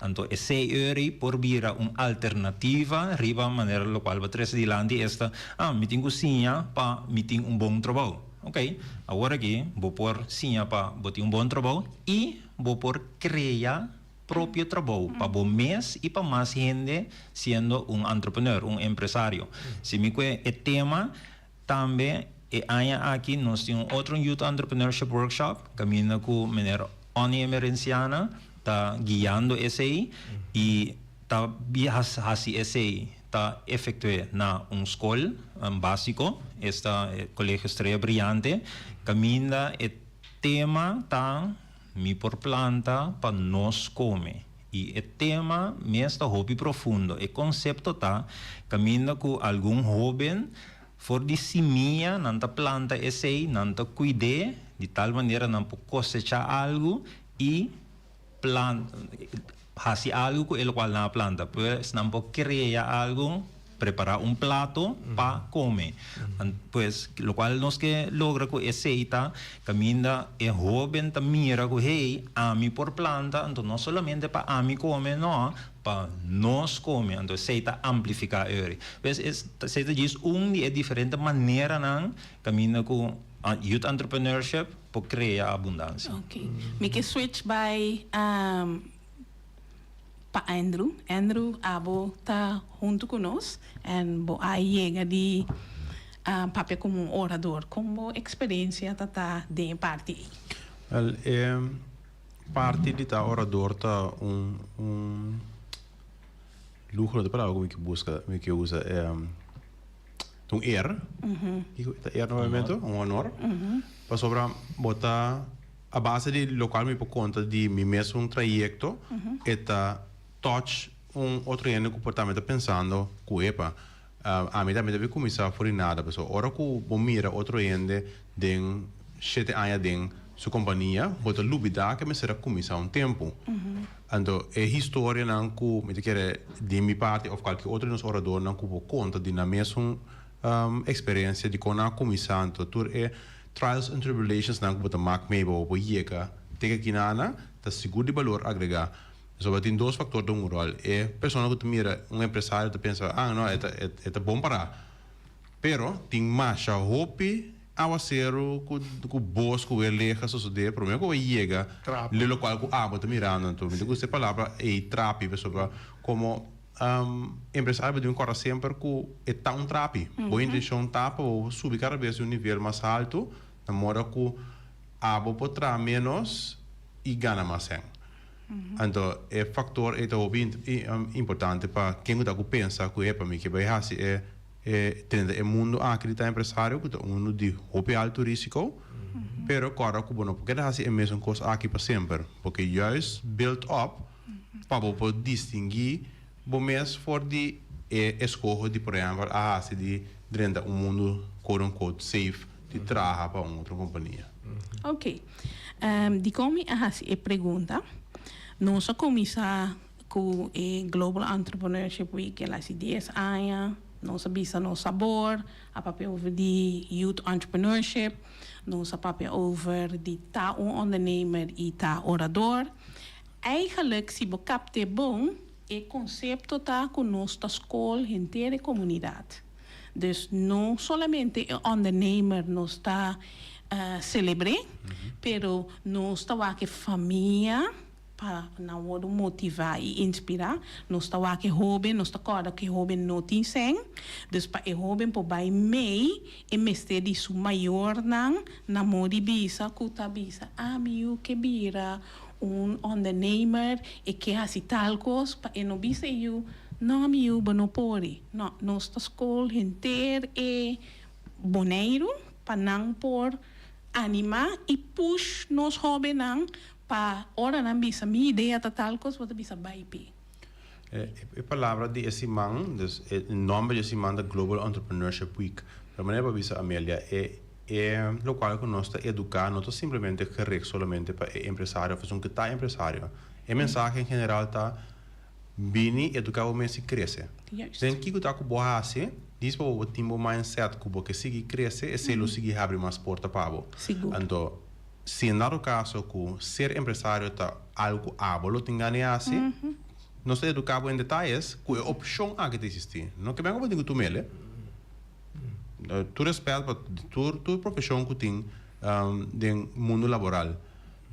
anto esse eri por vira alternativa riba maneira lo qual batres dilante esta meeting cozinha pa meeting bom trabalho. Ok, agora aqui vou por sim para botar bom trabalho e vou por criar próprio trabalho para bom mês e para mais gente sendo entrepreneur, empresário. Se me quer é tema também aqui nós temos outro Youth Entrepreneurship Workshop caminha com maneira emergenciana tá guiando esse e tá viajando esse tá efetuando na escola básico esta Colégio Estrela Brilhante caminha é tema tá mi por planta para nós comer. E o tema mesmo hobby profundo. O conceito tá caminha com algum jovem for de semilla nanta planta esse nanta cuide de tal maneira não pode cosechar algo e planta hace algo com el qual na planta pues não pode criar algo preparar plato para comer. Pues lo cual nos que logra que ese ita camina joven mira que hey a mí por planta, entonces no solamente para a mí comer, no, para nos comer, entonces se ita amplificar eri. Pues se ita diz de diferente manera nan camina con youth entrepreneurship para crear abundancia. Okay. Me que switch by pa Andrew abo tá junto conosco e bo aí chega de papel como orador como experiência tá de parte well, parte de tá orador tá lucro de palavra como que busca como que usa novamente honor para sobra botar a base de local me por conta de mim mesmo trajecto eta touch outro comportamento pensando que a mim também deve começar por nada pessoal ora que bom mira outro den 7 anos den sua companhia bota lubida que me será começar tempo então é história não que me quer de minha parte ou qualquer outro nos orador não que por conta de na mesma experiência de quando começar então tudo é trials and tribulations não que bota mark me bo chega tega aqui nana tá seguro de valor agregar. So, tem dois fatores de rol. É pessoa que mira empresário que pensa, não, é bom para. Pero tem mais a hope ao ser o boss que ele leja suceder, por mim que chega, le local que bota mirando, então, me digo essa palavra é trapi, pessoa como empresário de correr sempre que é tão trapi. Boa intenção tapa ou subir cada vez um nível mais alto, na moda que pode trazer menos e ganha mais. Então, é fator importante para quem está pensa que é para mim que vai fazer é mundo acreditar empresário que é mundo de hobby alto risco, pero agora que não porque fazer a mesma coisa aqui para sempre, porque juist build up para poder distinguir o mês for de escolha de por exemplo a de dentro mundo quote unquote safe de trabalhar para outra companhia. Ok, de como a pergunta nós começamos com o Global Entrepreneurship Week há 10 anos. Nós sabemos no sabor, a papel over de Youth Entrepreneurship, nós a papel over de tá ondernemer e tá orador. Eigenlijk, se você capte bom, o conceito tá com nossa escola inteira comunidade. Dus não somente o ondernemer nós está celebrar, pero nós está aqui família para não motivar e inspirar, nós estamos aqui jovem, nós estamos aqui jovem não tem sem, dus para o jovem pode meio e mestre de sua maior na modi bisa, kuta bisa, meu que vira ondernemer e que hace tal coisa, para não bisa eu não me o bonopori. Não, nossa escola inteira é boneiro para não por animar e push nos hobby não para ora não bisa minha ideia total coisa para bisa baipe. A palavra de esse man, o nome desse man da Global Entrepreneurship Week, para maneira para bisa Amélia é lo qual que nós está educar, não simplesmente correto somente para empresário, fazer que tá empresário. A mensagem em geral está bini educar o men se cresce. Tem que tá com boa assim, diz para o timbo mindset que sigue cresce e se lo sigue abre mais porta para o. Então, se no caso que ser empresário tá algo abolo tingane assim, nós educamos em detalhes que é opção a que existe. Não que venga para tu mele. Tu respeita tu profissão que tem no mundo laboral.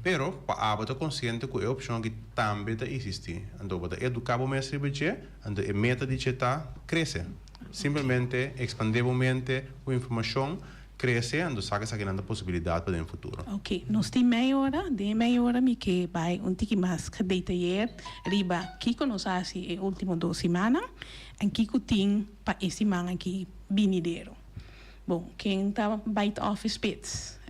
Pero para a consciente que é opção que também existe. Então, para educar o mestre budget, então a meta de cheta cresce. Simplesmente expandir a mente, a informação cresce, então sabe que a possibilidade para o futuro. Ok, nós temos meia hora me que vai tique mais que detalhar riba que nós assim a última 2 semanas, e que tem para essa semana aqui vinideiro. Bom, quem está by office pits,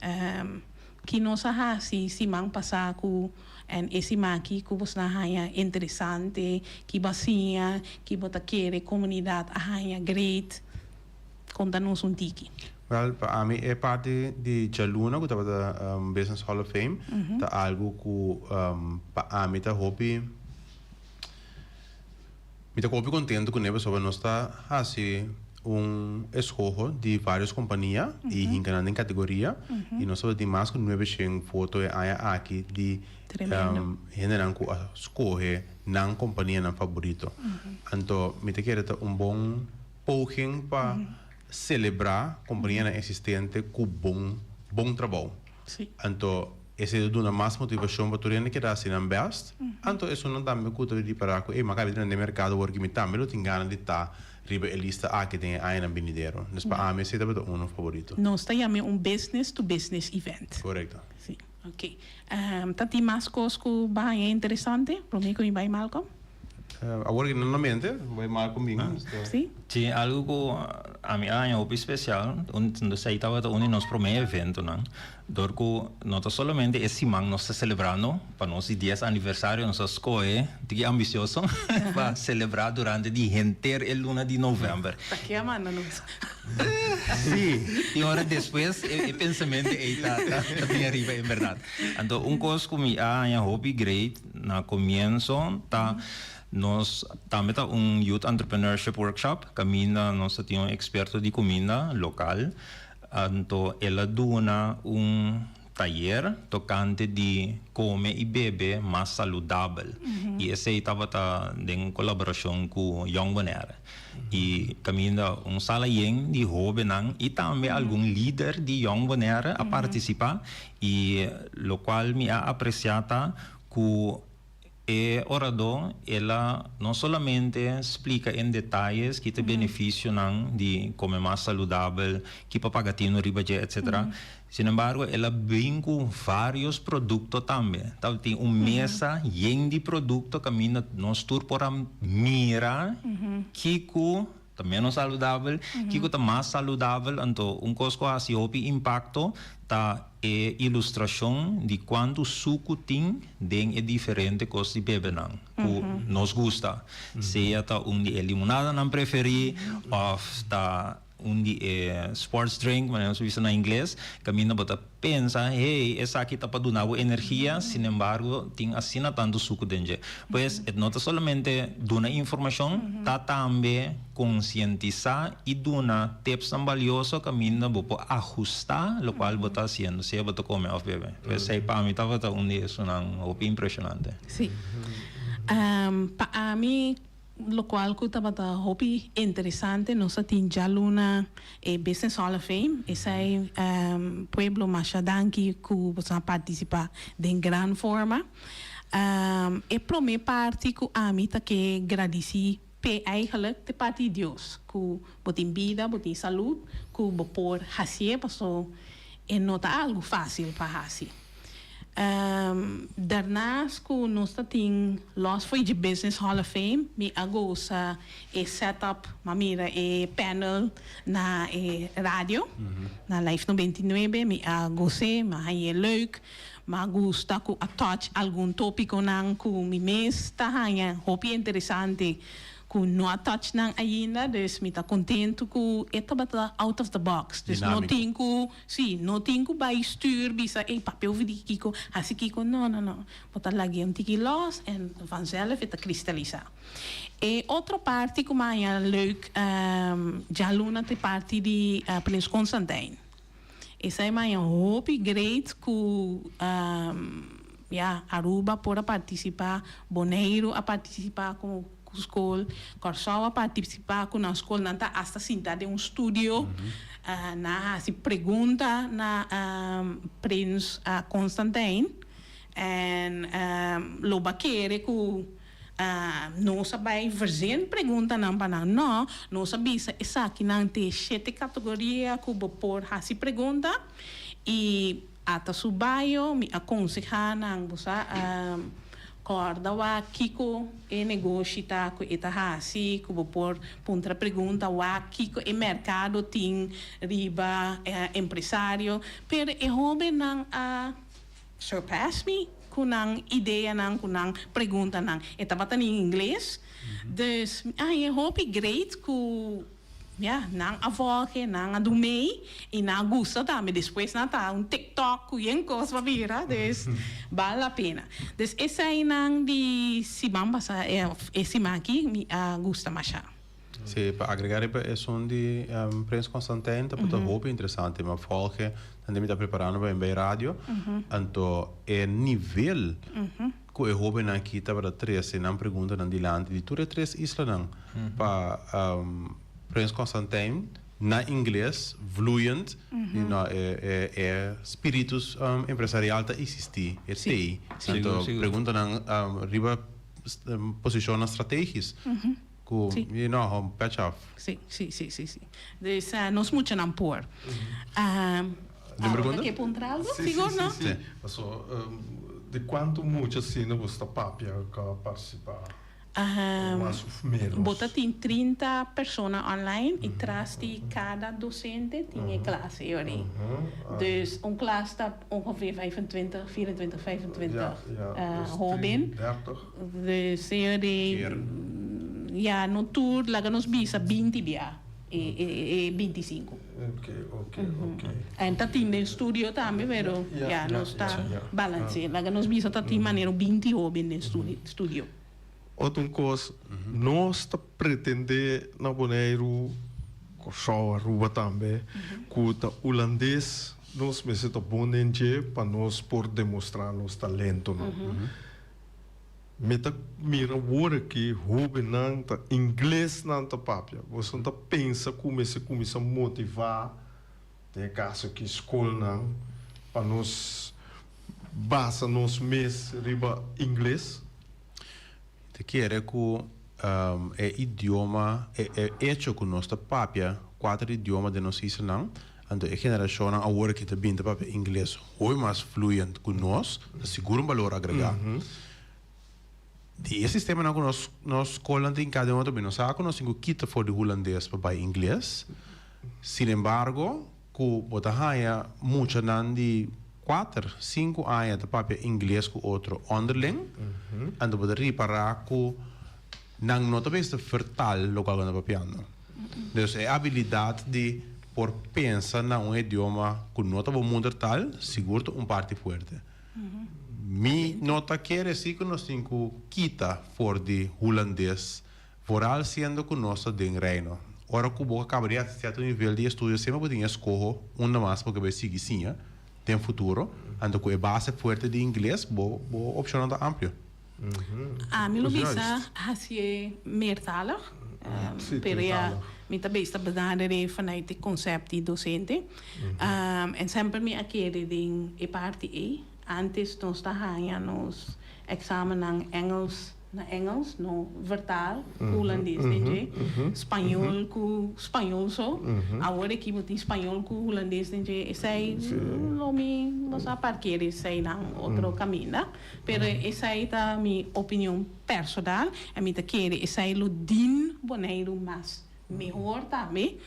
que nós assim semana passada com esse maqui que você acha interessante, que bacia, que você quer comunidade acha great, conta-nos tique. Well, para mim é parte de Jaluna, que estava da Business Hall of Fame, tá algo que para mim tá hobby, me tá hobby contento com ele sobre nós tá assim escojo de várias companhias e em cada categoria e nós temos mais que 900 fotos aqui de generando que escolhe na companhia na favorito. Então, me te quero bom pouquinho para celebrar a companhia existente com bom trabalho. Então, esse é uma mais motivação para tu que dá assim na best. Então, isso não dá me cuidado de parar com mas cabe no mercado porque me também lo tem ganas de estar riba a lista que tem aí na binideiro. Mas para mim, esse é o favorito. Nós temos business to business event. Correto. Sim, ok. Tem mais coisas que vai interessante? Para mim, que vai Malcolm? Agora que normalmente vai mal comigo. Sim. Sim, algo que a mim é um especial, onde se estava onde nos primeiro evento, não? Dorco não somente esse semana nós está celebrando para nosso 10 aniversário nossa escola, que ambicioso para celebrar durante o inteiro el luna de novembro. Tá que a mano não. Sim. E hora depois o pensamento está bem arriba, é verdade. Então coisa que me é hobby great na começo tá nós também tá Youth Entrepreneurship Workshop, caminha nós temos experto de comida local, então ela dona taller tocante de comer e beber mais saudável. E esse estava em colaboração com Young Bonaire. E caminha sala de hobby e também algum líder de Young Bonaire a participar e lo qual me apreciata que e orador, ela não somente explica em detalhes que tem benefício de comer mais saudável, que papagatino, ribaje, etc. Sin embargo, ela vem com vários produtos também. Então, tem mesa cheia de produtos que nós por mirar que também não saudável, que está mais saudável. Então, coisa que assim, o impacto tá é ilustração de quanto suco tem é diferente coisa de beber não. Nos gusta. Seja tá de limonada não preferi, ou tá de sports drink, mas não sei na inglês, caminha bota pensa, hey, essa aqui tá para donar energia, sin embargo, tem assim tanto suco dentro. Pois, não tá somente dona informação, tá também conscientizar e dona tips valiosos caminha para ajustar, lo qual bota haciendo, se bota comer off bebê. Pois, sei para mim tava isso não impressionante. Sim. Para mim lo qual que estava hobby interessante nós temos já uma Business Hall of Fame esse é pueblo Machadanqui que você participa de grande forma e primeira parte que a mim que agradeci eigenlijk de parte de Deus que botem vida botem saúde que por fazer passou é não tá algo fácil para fazer Daarnaast kun ons dat in Los voor je Business Hall of Fame. Mi ago sa setup, mamira panel na radio, na Live 99. Mi ago se, ma haye leuk. Ma gusta ku a touch algum tópico nang ku mi mes tahanya hopi interessante. Ku no a touch nang ainda, dus mi ta contento ku eta bata out of the box. Dus no tinku bij stuur bisa papel vidi kiko, hasi kiko no. Bota lagi un tiki los en vanzelf eta kristallisa. Outra parte ku maya leuk jaluna te parte di Prins Constantijn. Essa é uma hope great ku Aruba para participar, Bonaire a participar com escola, Corsol a participar com a escola, não tá hasta sentar de estúdio, na se pergunta na Prins Constantijn en loba querer ku não sabe fazer pergunta não para não sabe essa aqui não tem 7 categorias que vou pôr assim pergunta e até subaio me aconselhar não você corda wa kiko negócio tá com eta assim que vou pôr ponta pergunta wa kiko mercado tem riba empresário pero hobby não surpass me kunang ideia nang kunang pergunta nang bata em inglês dus I hope great ku nang avoke nang adumei e na gusta também depois na tá TikTok ku yen cos va vira dus vale a pena dus essa aí nang di simamba sa esse maqui me gusta mais. Sim, para agregar é som de Prins Constantijn, dat é muito interessante, mas volge, dan me está preparando para rádio, então é nível que eu houve na kita para 3, e não pergunta na dilante, de tudo 3 islas não, para Prins Constantijn na inglês fluent, é espíritus empresarial tá existir, é TI, então pergunta na riba posição estratégica. Sí. You know, patch off. Sí. Dus nos moeten aan por. ¿Qué punto algo? ¿no? Sí. De quanto muitas cena você papia que participar? Bota tem 30 pessoas online e traz de cada docente tem classe. Dus classe está ongeveer 24, 25 hoben. Dus no tour laga nos bisa 20 bia e 25. Okay. En dat in de studio também, pero no está balance. Laga nos bisa dat in maneira 20 hoben in studio. Outra coisa, nós pretendemos na Bonaire, Corsol, Aruba também, que o holandês nós me senta bom para nós por demonstrar nosso talento. Meta mira agora que houve não tá inglês não tá papia. Você não pensa como se começa a motivar, tem caso que escola não para nós basa nos mês riba inglês. Te quer que é idioma é hecho com nossa papia 4 idiomas de nós isso não. Então a geração agora que tá bem tá papia inglês, hoje mais fluente com nós, seguro um valor agregado. Die sistema na nós escola tem cada um também. Nós sabemos que kita for de holandês para inglês. Sin embargo, que bota haya muita nan de 4, 5 anos de papel inglês com outro underling. Então bota reparar que não nota bem fertal local na papiano. Então é a habilidade de por pensar na idioma que nota bom mundo tal, seguro parte forte. Mi nota quer sim que nós temos que kita for de holandês, vooral sendo que nós den reino. Ora que boa acabaria a certo nível de estudo sempre podemos escolher uma mais porque vai seguir sim, tem futuro. Então com a base forte de inglês, boa opção da ampla. Mi lo bisa assim meertalig, pero mi também está benaderen vanuit het concept de docente. En sempre me akere ding e parte antes nós está nos examen ng Engels na Engels, no vertaal, holandês, espanhol com espanhol só. Agora que eu tenho espanhol com holandês, esse aí não me mas a partir esse aí não outro caminho, pero essa aí tá minha opinião pessoal, a mim tá querer esse aí lo din boneiro mas melhor também.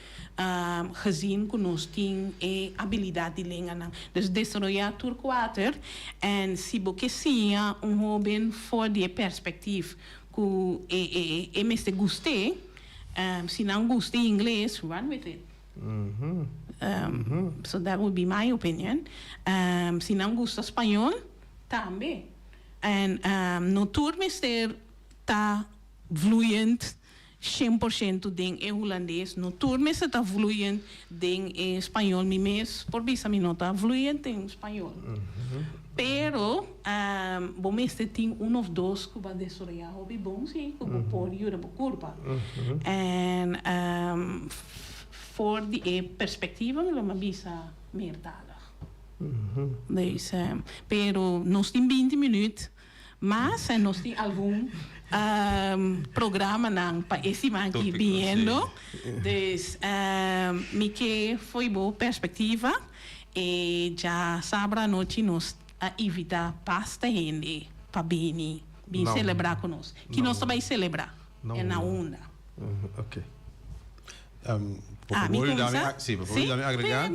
Gezien que nós temos a habilidade de lengar. Dus desarrollar turco water en se você sim jovem voor die perspectief que me gostei, se não gostei inglês, run with it. So that would be my opinion. Se não gosta espanhol, também. En no turno ser tá fluent 100% ding em holandês, no turno se está fluent ding em espanhol, mi mes por visa mi nota fluent em espanhol. Pero bom este tem of dois que vai desarrollar hobby bom sim, que vou por jura por curva. En for die perspectiva me uma visa meer talig. Dus pero nós tem 20 minutos, mas nós tem algum programa nang pa esse aqui viendo, dus me que foi boa perspectiva e já sabra noite nos evitar pasta gente para bem celebrar conosco, que nós também celebrar é na onda. Ok. Por favor, dame agregar,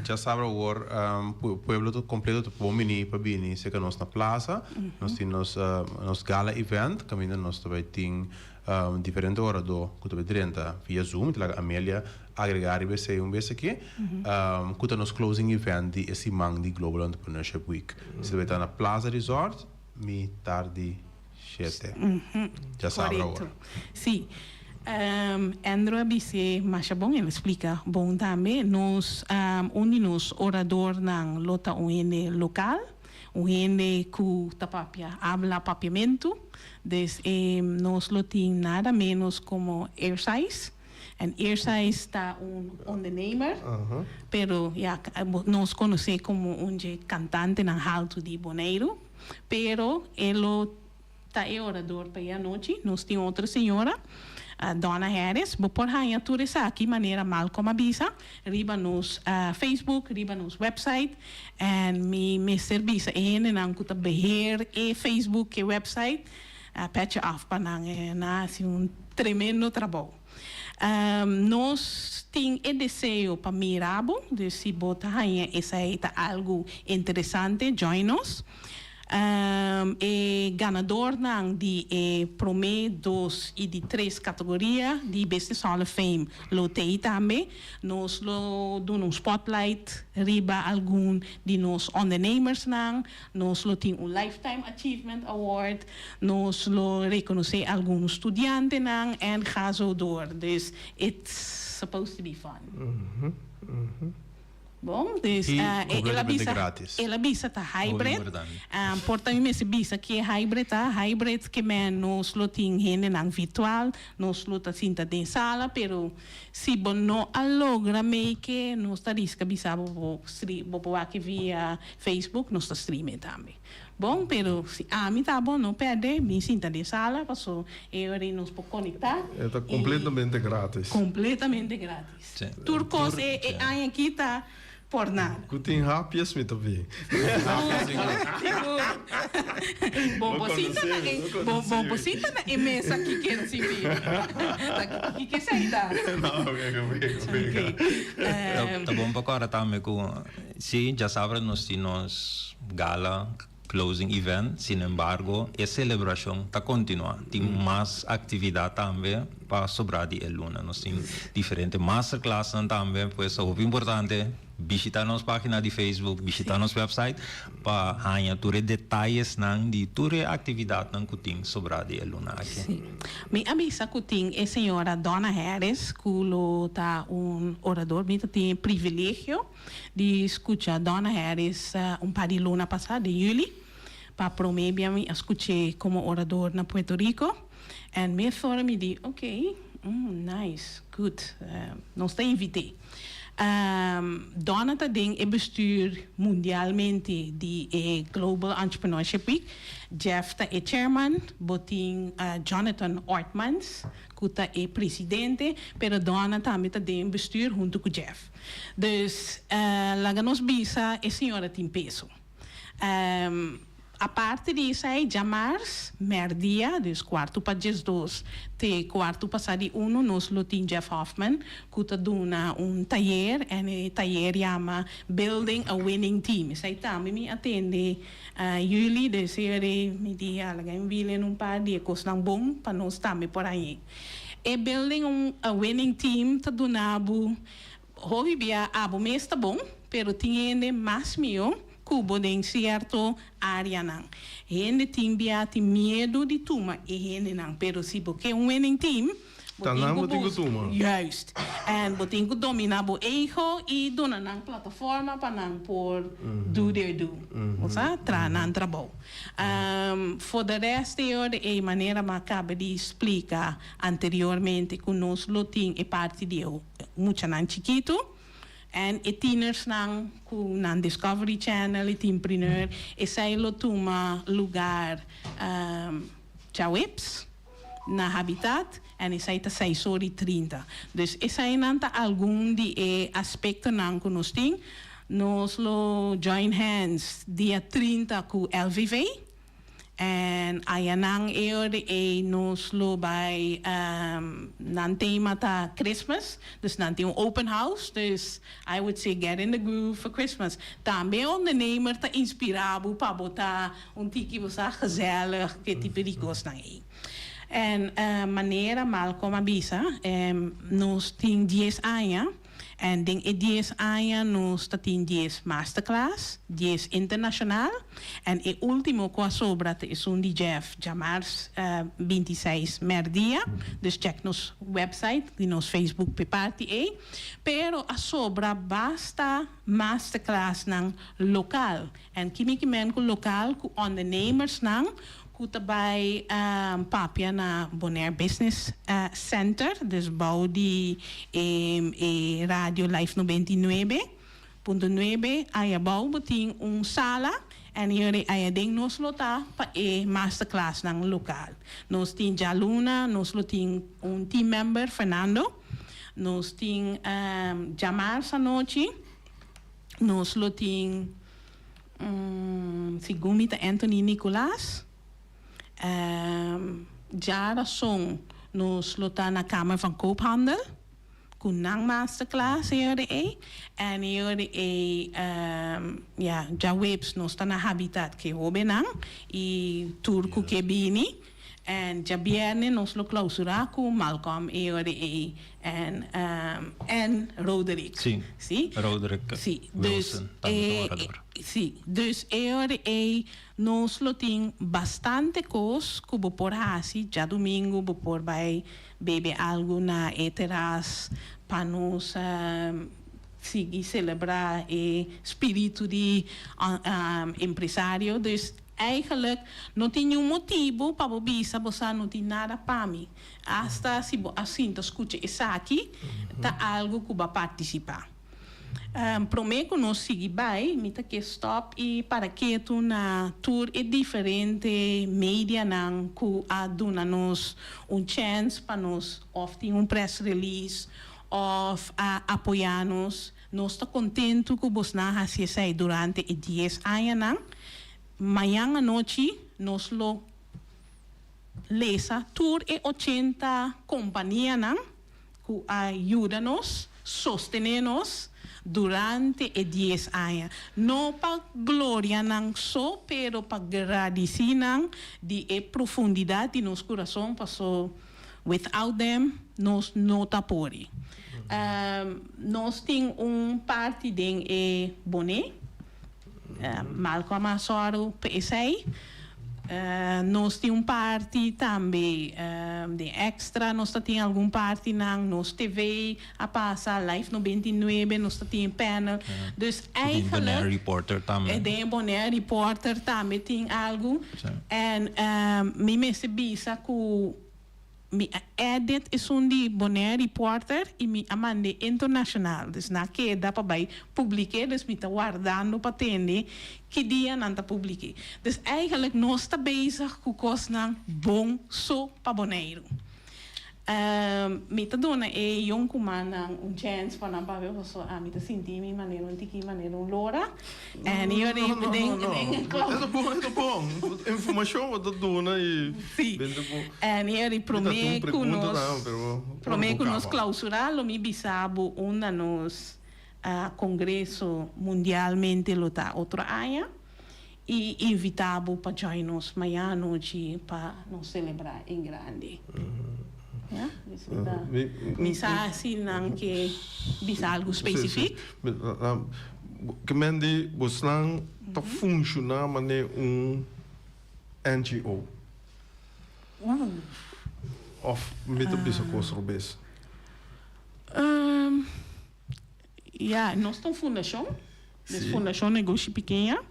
já sabe o pueblo completo para venir para bem, se que nós na plaza, nós temos nos gala event, caminho nós também tem diferente orador, que também direta via Zoom, então a Amélia agregar e ser vez aqui, que nos closing event de esse mang de Global Entrepreneurship Week, se também está na Plaza Resort, mi tarde 7, já sabe a hora. Sim. Andrew Abisse, mas bom, ele explica bom também. Nós, onde nos orador nang lota UN local, UN que tapapia habla papiamento, des nós loting nada menos como Airsize. En Airsize está ondernemer, pero ja, nós conhecemos como cantante nang Alto de Bonaire, pero ele está orador para a noite. Nós temos outra senhora, Donna Harris, vou por rainha turista aqui maneira mal como avisa, riba nos Facebook, riba nos website, and me serviço não custa beheer Facebook e website, patch off para na tremendo trabalho. Nós temos o desejo para mirabo, de se botar rainha essa é algo interessante, join us. Ganador de Promê 2 e de 3 categorias de Business Hall of Fame. Lotei também, nós damos spotlight, riba algum de nos ondernemers nós temos Lifetime Achievement Award, nós reconhecemos algum estudante e caso door. Dus it's supposed to be fun. Bom, dus ela bisa tá hybrid. Portanto, esse bisa que é hybrid, hybrid que nós loting hene nang virtual, nós lota cinta de sala, pero se não logra make nós tá risca bisa bo aqui via Facebook, nós tá streaming também. Bom, pero se mim tá bom, não perde, me cinta de sala, passou eu nos pode conectar. É completamente grátis. Completamente grátis. Turcos aqui tá por nada. Que tem rápidas me também. Bom, você tá na mesa que quer se ver. Que quer sair da? Tá bom para agora também com sim, já sabe nós temos gala closing event, sin embargo, a celebração está continua. Tem mais atividade também para sobrar de luna. Nós temos diferentes masterclasses também, pois é muito importante visitar nossa página de Facebook, visitar nosso website para ganhar todos os detalhes de toda a atividade que tem sobrar de luna aqui. Sim. Me avisa que tem a senhora Donna Harris, que está orador, me tem privilégio de escutar Donna Harris par de luna passada, de julho, para prometer me escutei como orador na Puerto Rico, e me falou me de, ok, nice, good, nós te invitei. Dona ding e bestuur mundialmente die Global Entrepreneurship Week. Jeff ta e chairman, boting Jonathan Ortmans, kuta e presidente, pero Dona também ta ding bestuur junto com Jeff. Dus laganos bisa e senhora tem peso. A parte disso aí, Jamars, merdia, dus quarto para 2, te quarto para 1, nós lutin Jeff Hoffman, que está dando taller, e o taller chama Building a Winning Team. Isso aí também me atende, Julie, de série, me dia, alguém vile num par de coisas bom para nós também por aí. E Building a Winning Team está dando, houve bia, abo mês está bom, pero tinha mais meu, cubo de certo área não. Gente tem medo de tuma e gente não, pero se porque winning team, botinho tuma. Juist. En botinho domina bo ego e dona nang plataforma para nang por do their do. Osa tra nan trabalho. For the rest de maneira macabra de explicar anteriormente que nós loting e parte de muita nan chiquito. En tieners nang ku Discovery Channel, teampreneur, e sai lo tuma lugar webs na Habitat en e sai ta 6:30. Dus e sai nanta algum de aspecto nang ku nos ting. Nos lo join hands dia 30 ku LVV. En ayanang nos lo bij nan thema ta Christmas. Dus nan een open house. Dus I would say get in the groove for Christmas. Também ondernemer te inspirabo pa bota tiki bosa gezellig que tipo de coisa aí. En maneira mal como avisa, nos tem 10 anos. En ding 10 anos nos tatin 10 masterclass, 10 internacional. En e último qua sobra te is die Jeff Jamars 26 merdia. Dus check nos website, die nos Facebook pe party Pero a sobra basta masterclass nang lokaal. En kimi men ku lokaal ku ondernemers nang kuta bij Papia na Bonaire Business Center, dus bouw die Radio Live 99.9, aya bouw beting sala, en hier aya ding nos lota pa masterclass ng lokaal. Nos ting Jaluna, nos loting team member Fernando, nos ting Jamar Sanochi, nos loting Sigumita Anthony Nicolas, Jara Song nos lota na Kamer van Koophandel. Kunang masterclass hier en hier webs nos na Habitat ke hobenang i Turku ke bini en jabierne nos lo clausura ku Malcolm hier en Roderick. Sim. Roderick. Sim. Dus nos lo ting bastante cos kubo por hasi ja domingo por by bebe algo na eteras para nos seguir celebrar espírito de empresário. Dus eigenlijk não tinha motivo para você não tem nada para mim. Hasta se assim tu escuta isso aqui, tá algo que vai participar. Prometo nós seguir bem, mita que stop e para que tu na tour é diferente media não que a dona nos chance para nos of tem press release of apoiar-nos. Nós está contento que você não faz isso durante 10 anos não. Manhã à noite nós lo lesa tour e 80 companhia não que ajuda-nos, sostener-nos durante 10 anos. Não para glória não só, pero para agradecer não de profundidade de nosso coração, passou without them nós não tá pori. Nós tem parte de boné, Malcolm Asoro PSA. Nós temos parte também de extra, nós temos algum parte na nos TV, a passa Live 99, nós temos panel. Dus eigenlijk Bonaire Reporter também. De Bonaire Reporter também tem algo. En me bisa que mi edit is die Bonaire reporter e mi amande internacional. Dus na que dá para vai publicar, dus mi tá guardando para atender que dia não tá publicar. Dus eigenlijk nós está bezig com coisas não bom só para Bonaire. Mi tá dona jong kumana chance para não pagar so mi tá senti mi maneira tiki maneira lora en eu É bom. Informação wat dat doen e en eu prometo nos clausurar mi bisabo onda nos congresso mundialmente lota outra área e invitabo para join nos amanhã noite para nos celebrar em grande. Ja, bisa assim não que bisa algo específico. Que mende boslang tá funcionar mané NGO. Of met een bisa coisa robes. Ja, nós temos fundação. Dus Fundação Negócio Pequena.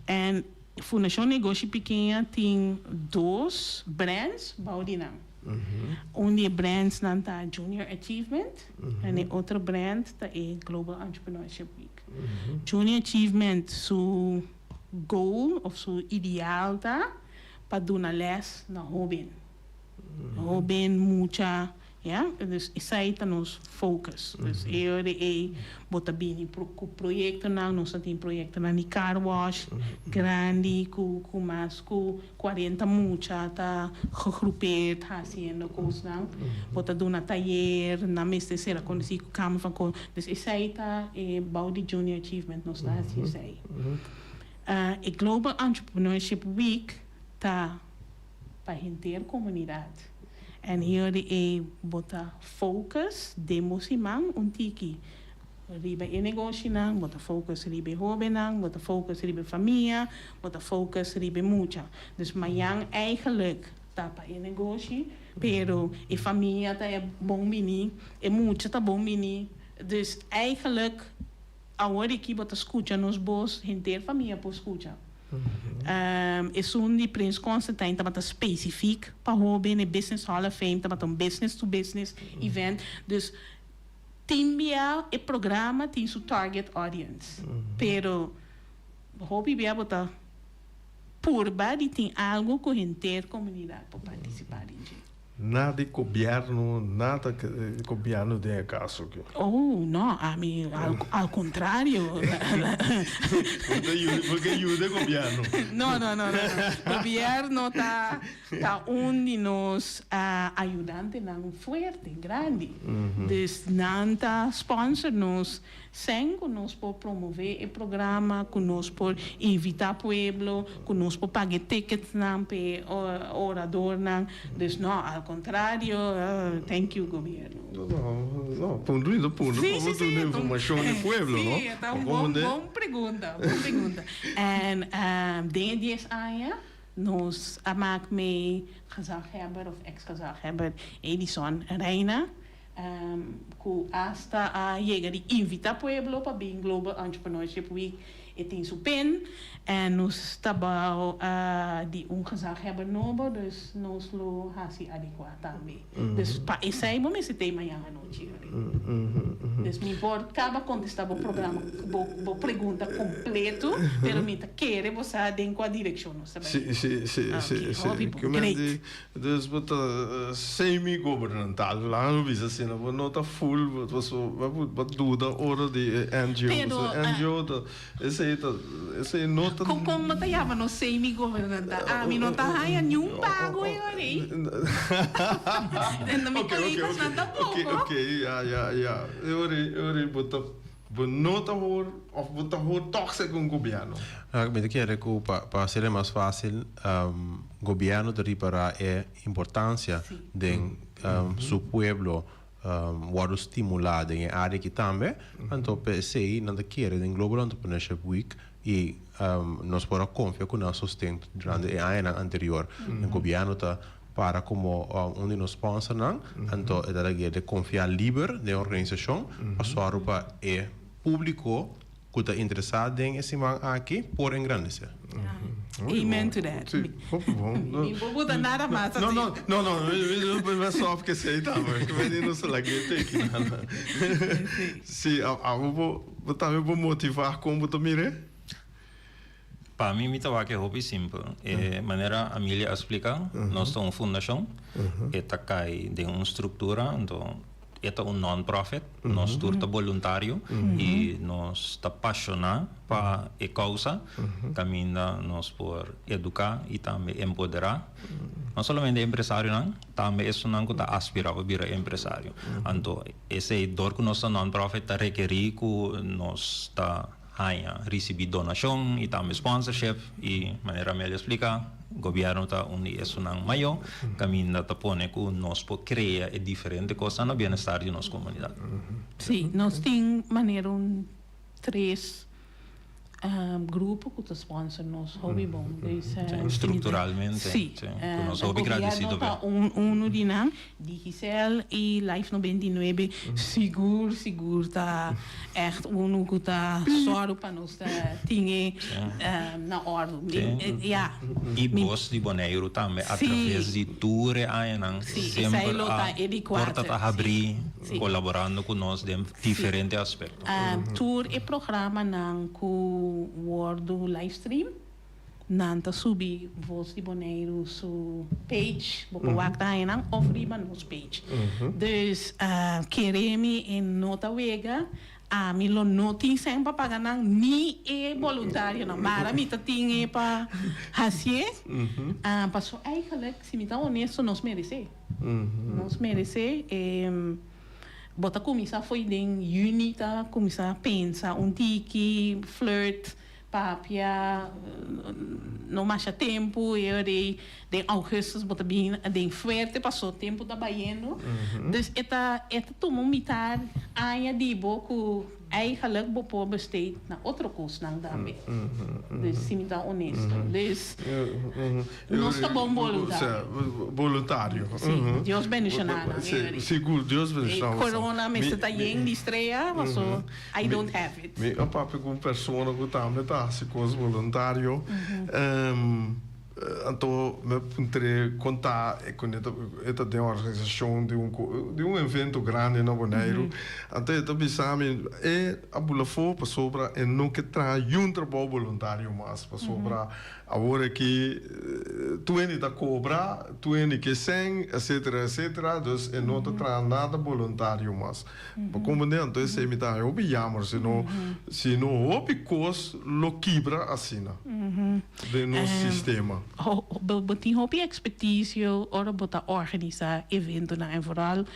En Fundação Negócio Pequena tem 2 brands, Baudinam. Die brands dan ta Junior Achievement en de andere brand ta Global Entrepreneurship Week. Junior Achievement su goal of su ideal ta pa doen les na hobin. Hobin mucha, ja, dus isai ta nos focus. Dus bota bini projecten na, nos tem projecten na ni car wash, grande ku mas ku 40 mucha ta gegroepeerd haciendo cosas na. Bota doen na taller, na meste será conheci ku kamer van ko. Dus isai ta bouw die Junior Achievement nos na isai. Global Entrepreneurship Week ta pa hinter comunidade. En hier bota focus demosimang untiki. Ribe negócio nang, bota focus ribe hobby nang, bota focus ribe familia, bota focus ribe mucha. Dus mayang eigenlijk tapa negócio, pero familia ta bom mini, mucha ta bom mini. Dus eigenlijk agora que bota escucha nos bos, hinter familia po escucha. Die Prins Constantijn dat is specifiek para hobby in Business Hall of Fame dat een business to business event. Dus timbia e programa tem su target audience. Pero hobby bia bota purba di tem algo com inter comunidade para participar em. Nada nada que governo de caso que. Oh, não, ao contrário. Porque ajuda o governo. Não. O governo tá de nós ajudante não forte, grande. Dus não tá sponsor nos, sem nós por promover o programa, com nós por invitar pueblo, com nós por pagar tickets não para orador não. Dus não, ao contrário, thank you governo. Não, punto, informação do pueblo, não? Sim, tá bom pergunta. En dingen 10 anos nos maak mee gezaghebber of ex-gezaghebber Edison Reina. Que hasta llegar e invita pueblo para bem Global Entrepreneurship Week e tem su pen en nos estaba de gezaghebber nobo, dus nos lo hasi adequat também. Dus pa isai mo me se tem amanhã à noite. Dus me por acaba contestar o programa, bo pergunta completo, pero me quer você den com a direção, sabe? Sim. Que dus bota semi-governamental, lá não visa assim, não tá full, wat dúvida hora de NGO, esse aí nota. Como matayama no semi-governamental, mi não tá raia nenhum pago aí. Ok, ja. Eu bota nota of bota toxic com governo. Me quiere que para ser mais fácil, governo de reparar a importância de seu pueblo word estimular em área que também, então PSI não quer em Global Entrepreneurship Week e nós podemos confiar com o sustento durante a ano anterior. O governo está para como de nos sponsor não, então é de confiar livre da organização, passar para o público que está interessado em esse man aqui por engrandecer. Amen to that. Sim, bom. Não vou botar nada mais. Não, não é só porque sei, tá, mas que menino se laguete aqui. Sim, eu também vou motivar como tu mire. Para mim, eu que é hobby simples. É maneira a Amelia explica, nós temos uma fundação, esta cai de uma estrutura, então esta é um non-profit, nós estamos voluntário e nós estamos apaixonados para a causa, caminha nós por educar e também empoderar. Não somente empresário, não, também é não que está aspirando a virar empresário. Então, esse dor que nós non-profit está requerir que nós está receber donação e também sponsorship e maneira melhor explicar o governo está onde é um maior caminho está pone que nós podemos criar diferente coisa no bem-estar de nossa comunidade. Sim, nós temos maneira três grupos que sponsor nos hobby bom. Estruturalmente, sim. Nós hobby agradecido. Um de nós, Digicel e Life 99, seguro tá echt um que tá só para nós tinha na ordem. E Bos de Bonaire também através de tour sempre porta a abrir colaborando com nós em diferentes aspectos. Tour e programa não com Wordo livestream nanta subi voz de Bonaire su page bopo wakta ainda ofriba nos page dus queremos em nota wega a mi lo no tin sem pa pagar ni é voluntário não mara mi ta tin é pa hasie passou eigenlijk se me tá honesto nós merece bota começar foi em juni tá começar a pensar tiki flirt papia não mais tempo eu de augustus bota bem de fuerte passou tempo da baiano dus eta tomou mitar aia de boco eigenlijk bopo besteed na outro curso não também dus se me tá honesto dus nós tá bom voluntário Deus bendicionado seguro Deus bendicionado corona me está em estreia mas I don't have it me a papo com pessoa que também tá se coisa voluntário então me encontrei contar com esta de uma organização de evento grande no Bonaire então eu pensava a bulafo para sobre e nunca traz trabalho voluntário mas para sobre agora que tu ainda cobra tu ainda que sem etc então não traz nada voluntário mas como então esse me dá eu biamo se não o picos lo quebra assim de nosso sistema botin hopi expertise ora bota organizar evento na vooral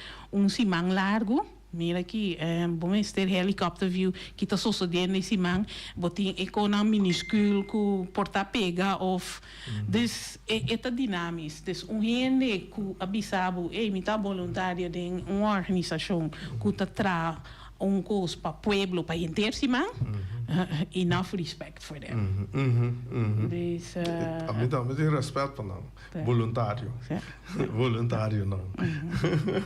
simang largo mira aqui vamos ter helicopter view que está sucedendo nesse man botin economia minúsculo que porta pega of dus eta dinâmico dus gente que abisabo me tá voluntário de uma organização que tá tra coisa para pueblo para inteiro man enough respect for them dus a mim também tem respeito não voluntário voluntário não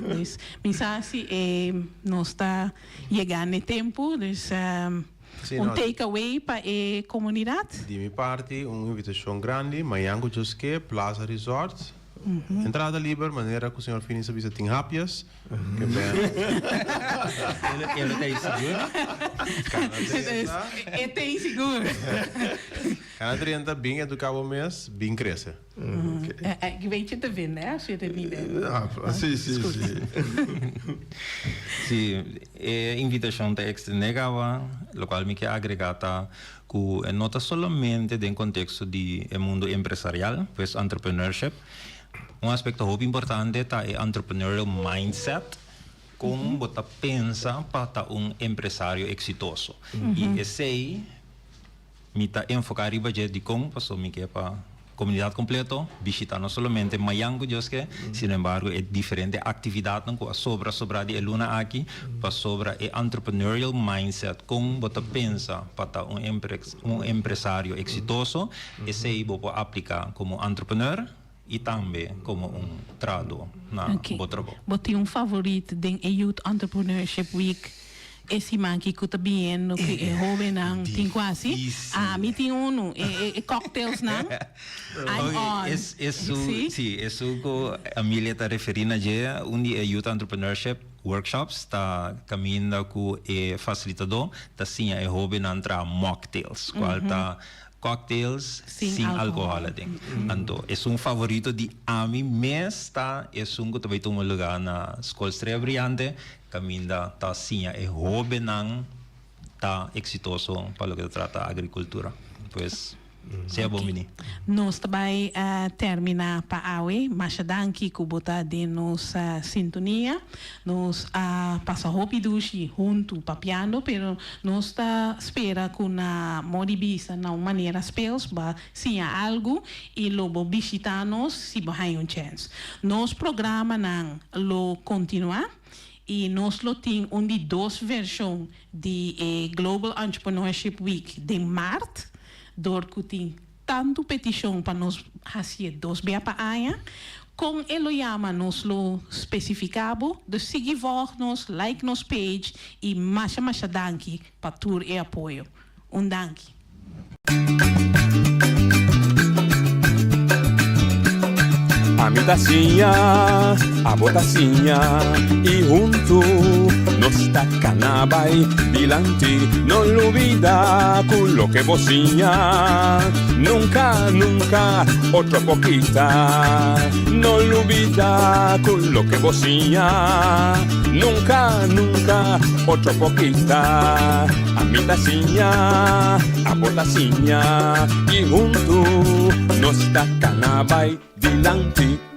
dus mensagem nós está chegando no tempo dus takeaway para a comunidade de minha parte uma invitação grande Mayango Josque Plaza Resort entrada livre, maneira que o senhor Finis avisa tem rápias. Que bem. Ele tem seguro? Ele tem seguro. Cada 30 bem educar o mês, bem cresce. Que vem te ver, né? Sim. Sim, a invitação está extendida, o qual me quer agregar que não está somente dentro do contexto do mundo empresarial, pois entrepreneurship. Aspecto muito importante é o entrepreneurial mindset, como você pensa para empresário exitoso. E esse aí, me está enfocado de como passou me quer para comunidade completa, visitar não somente Mayango Josque, sin embargo, é diferente atividade que sobre de Eluna aqui, para sobre o entrepreneurial mindset, como você pensa para empresário exitoso, esse aí você aplicar como entrepreneur e também como trado na Botrobo. Você tem favorito da Youth Entrepreneurship Week esse man que cuta bem no que é jovem não tem quase me tem cocktails não isso que a Amelia está referindo a onde é Youth Entrepreneurship Workshops está caminhando com o facilitador tá sim é jovem não tra mocktails qual tá cocktails sem álcool então é favorito de ami mas tá é que também toma lugar na escola Estrela Brilhante caminda tá sim é jovem não tá exitoso para o que trata agricultura pois se é bom menino nós também terminar para awe mas danke que botar de nossa sintonia nós passa rápido junto para piano pero nós tá espera com na modibisa na maneira spells ba sim algo e lobo visitar-nos se vai chance nos programa não lo continuar e nós lo tem onde duas versões de Global Entrepreneurship Week de março door que tem tanto petição para nós fazer dois bem para aia com ele chama nós lo especificado de seguir nos like nos page e mais danke para tour e apoio danke A mi tacinha, a botacinha e junto nos tacanabay dilante no olvida con lo que bocinha nunca, nunca otra poquita no olvida con lo que bocinha nunca, nunca otra poquita a mi tacinha, a botacinha y junto nos tacanabay dilante